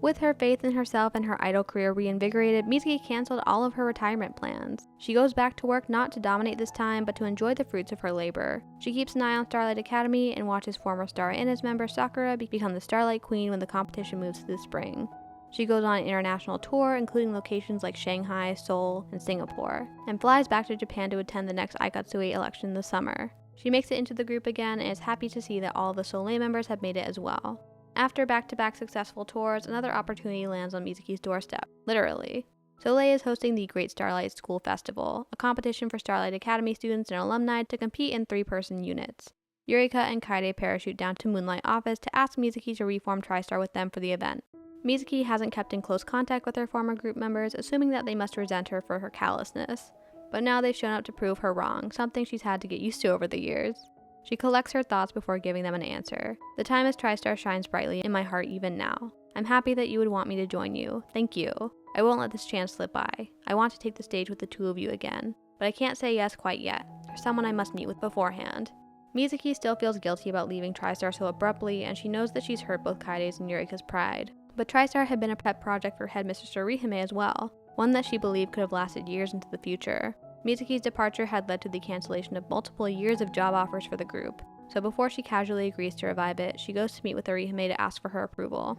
With her faith in herself and her idol career reinvigorated, Mizuki canceled all of her retirement plans. She goes back to work not to dominate this time, but to enjoy the fruits of her labor. She keeps an eye on Starlight Academy and watches former Star Innes member Sakura become the Starlight Queen when the competition moves to the spring. She goes on an international tour, including locations like Shanghai, Seoul, and Singapore, and flies back to Japan to attend the next Aikatsu election this summer. She makes it into the group again and is happy to see that all of the Soleil members have made it as well. After back-to-back successful tours, another opportunity lands on Mizuki's doorstep, literally. Soleil is hosting the Great Starlight School Festival, a competition for Starlight Academy students and alumni to compete in three-person units. Yurika and Kaede parachute down to Moonlight office to ask Mizuki to reform TriStar with them for the event. Mizuki hasn't kept in close contact with her former group members, assuming that they must resent her for her callousness. But now they've shown up to prove her wrong, something she's had to get used to over the years. She collects her thoughts before giving them an answer. The time as TriStar shines brightly in my heart even now. I'm happy that you would want me to join you. Thank you. I won't let this chance slip by. I want to take the stage with the two of you again. But I can't say yes quite yet. There's someone I must meet with beforehand. Mizuki still feels guilty about leaving TriStar so abruptly, and she knows that she's hurt both Kaide's and Yurika's pride. But TriStar had been a pet project for Headmistress Orihime as well, one that she believed could have lasted years into the future. Mizuki's departure had led to the cancellation of multiple years of job offers for the group, so before she casually agrees to revive it, she goes to meet with Orihime to ask for her approval.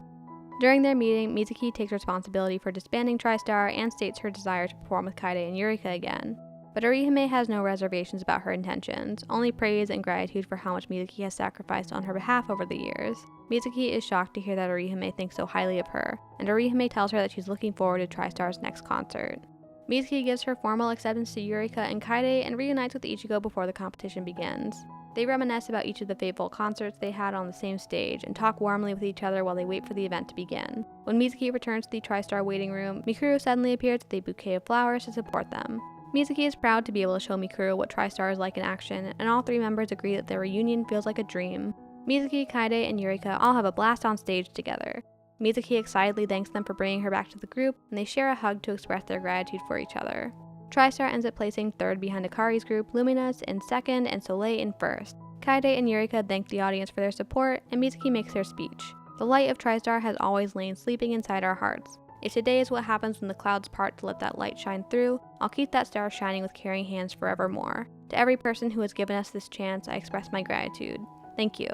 During their meeting, Mizuki takes responsibility for disbanding TriStar and states her desire to perform with Kaede and Yurika again. But Orihime has no reservations about her intentions, only praise and gratitude for how much Mizuki has sacrificed on her behalf over the years. Mizuki is shocked to hear that Orihime thinks so highly of her, and Orihime tells her that she's looking forward to TriStar's next concert. Mizuki gives her formal acceptance to Yurika and Kaede and reunites with Ichigo before the competition begins. They reminisce about each of the fateful concerts they had on the same stage and talk warmly with each other while they wait for the event to begin. When Mizuki returns to the TriStar waiting room, Mikuru suddenly appears with a bouquet of flowers to support them. Mizuki is proud to be able to show Mikuru what TriStar is like in action, and all three members agree that their reunion feels like a dream. Mizuki, Kaede, and Yurika all have a blast on stage together. Mizuki excitedly thanks them for bringing her back to the group, and they share a hug to express their gratitude for each other. TriStar ends up placing third behind Akari's group, Luminous in second, and Soleil in first. Kaede and Yurika thank the audience for their support, and Mizuki makes their speech. The light of TriStar has always lain sleeping inside our hearts. If today is what happens when the clouds part to let that light shine through, I'll keep that star shining with caring hands forevermore. To every person who has given us this chance, I express my gratitude. Thank you.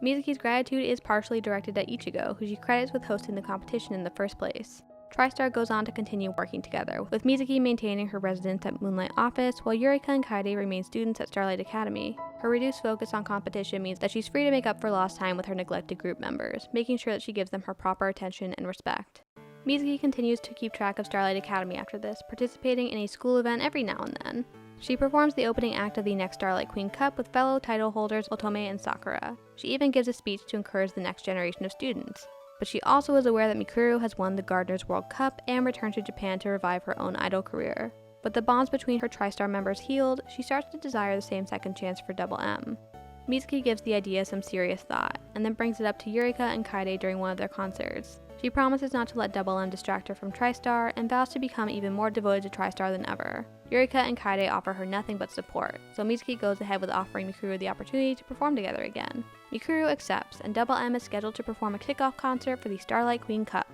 Mizuki's gratitude is partially directed at Ichigo, who she credits with hosting the competition in the first place. TriStar goes on to continue working together, with Mizuki maintaining her residence at Moonlight office, while Yurika and Kaede remain students at Starlight Academy. Her reduced focus on competition means that she's free to make up for lost time with her neglected group members, making sure that she gives them her proper attention and respect. Mizuki continues to keep track of Starlight Academy after this, participating in a school event every now and then. She performs the opening act of the next Starlight Queen Cup with fellow title holders Otome and Sakura. She even gives a speech to encourage the next generation of students. But she also is aware that Mikuru has won the Gardeners World Cup and returned to Japan to revive her own idol career. With the bonds between her TriStar members healed, she starts to desire the same second chance for Double M. Mizuki gives the idea some serious thought, and then brings it up to Yurika and Kaede during one of their concerts. She promises not to let Double M distract her from TriStar, and vows to become even more devoted to TriStar than ever. Yurika and Kaede offer her nothing but support, so Mizuki goes ahead with offering Mikuru the opportunity to perform together again. Mikuru accepts, and Double M is scheduled to perform a kickoff concert for the Starlight Queen Cup.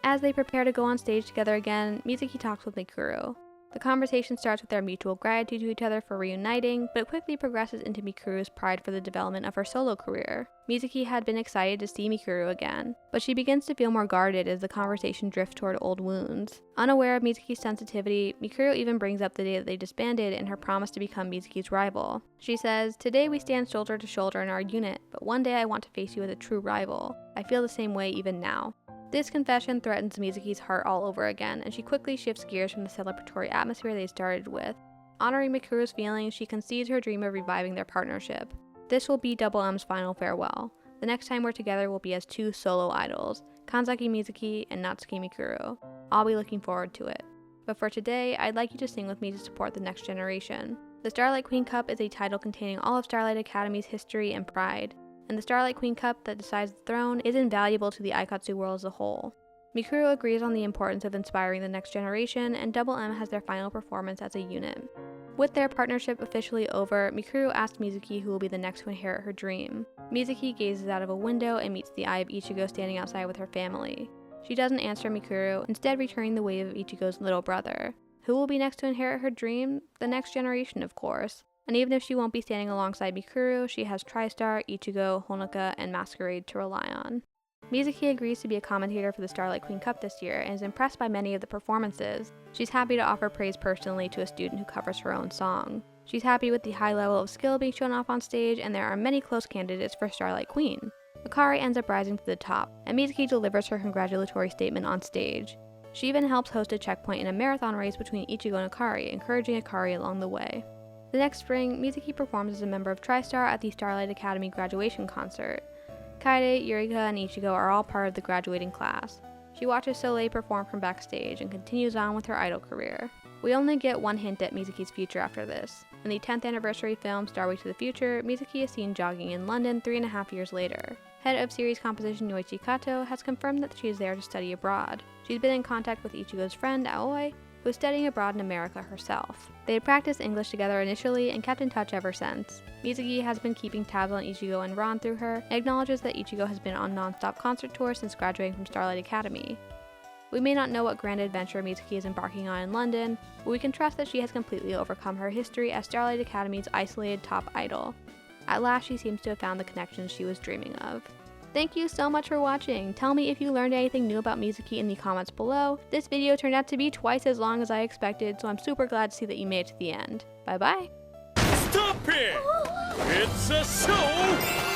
As they prepare to go on stage together again, Mizuki talks with Mikuru. The conversation starts with their mutual gratitude to each other for reuniting, but it quickly progresses into Mikuru's pride for the development of her solo career. Mizuki had been excited to see Mikuru again, but she begins to feel more guarded as the conversation drifts toward old wounds. Unaware of Mizuki's sensitivity, Mikuru even brings up the day that they disbanded and her promise to become Mizuki's rival. She says, "Today we stand shoulder to shoulder in our unit, but one day I want to face you as a true rival. I feel the same way even now." This confession threatens Mizuki's heart all over again, and she quickly shifts gears from the celebratory atmosphere they started with. Honoring Mikuru's feelings, she conceives her dream of reviving their partnership. This will be Double M's final farewell. The next time we're together will be as two solo idols, Kanzaki Mizuki and Natsuki Mikuru. I'll be looking forward to it. But for today, I'd like you to sing with me to support the next generation. The Starlight Queen Cup is a title containing all of Starlight Academy's history and pride, and the Starlight Queen Cup that decides the throne is invaluable to the Aikatsu world as a whole. Mikuru agrees on the importance of inspiring the next generation, and Double M has their final performance as a unit. With their partnership officially over, Mikuru asks Mizuki who will be the next to inherit her dream. Mizuki gazes out of a window and meets the eye of Ichigo standing outside with her family. She doesn't answer Mikuru, instead returning the wave of Ichigo's little brother. Who will be next to inherit her dream? The next generation, of course. And even if she won't be standing alongside Mikuru, she has TriStar, Ichigo, Honoka, and Masquerade to rely on. Mizuki agrees to be a commentator for the Starlight Queen Cup this year and is impressed by many of the performances. She's happy to offer praise personally to a student who covers her own song. She's happy with the high level of skill being shown off on stage, and there are many close candidates for Starlight Queen. Akari ends up rising to the top, and Mizuki delivers her congratulatory statement on stage. She even helps host a checkpoint in a marathon race between Ichigo and Akari, encouraging Akari along the way. The next spring, Mizuki performs as a member of TriStar at the Starlight Academy graduation concert. Kaede, Yurika, and Ichigo are all part of the graduating class. She watches Soleil perform from backstage and continues on with her idol career. We only get one hint at Mizuki's future after this. In the 10th anniversary film Starway to the Future, Mizuki is seen jogging in London 3.5 years later. Head of series composition Yoichi Kato has confirmed that she is there to study abroad. She's been in contact with Ichigo's friend Aoi, who is studying abroad in America herself. They had practiced English together initially and kept in touch ever since. Mizuki has been keeping tabs on Ichigo and Ron through her, and acknowledges that Ichigo has been on non-stop concert tours since graduating from Starlight Academy. We may not know what grand adventure Mizuki is embarking on in London, but we can trust that she has completely overcome her history as Starlight Academy's isolated top idol. At last, she seems to have found the connections she was dreaming of. Thank you so much for watching. Tell me if you learned anything new about Mizuki in the comments below. This video turned out to be twice as long as I expected, so I'm super glad to see that you made it to the end. Bye bye! Stop it! It's a show!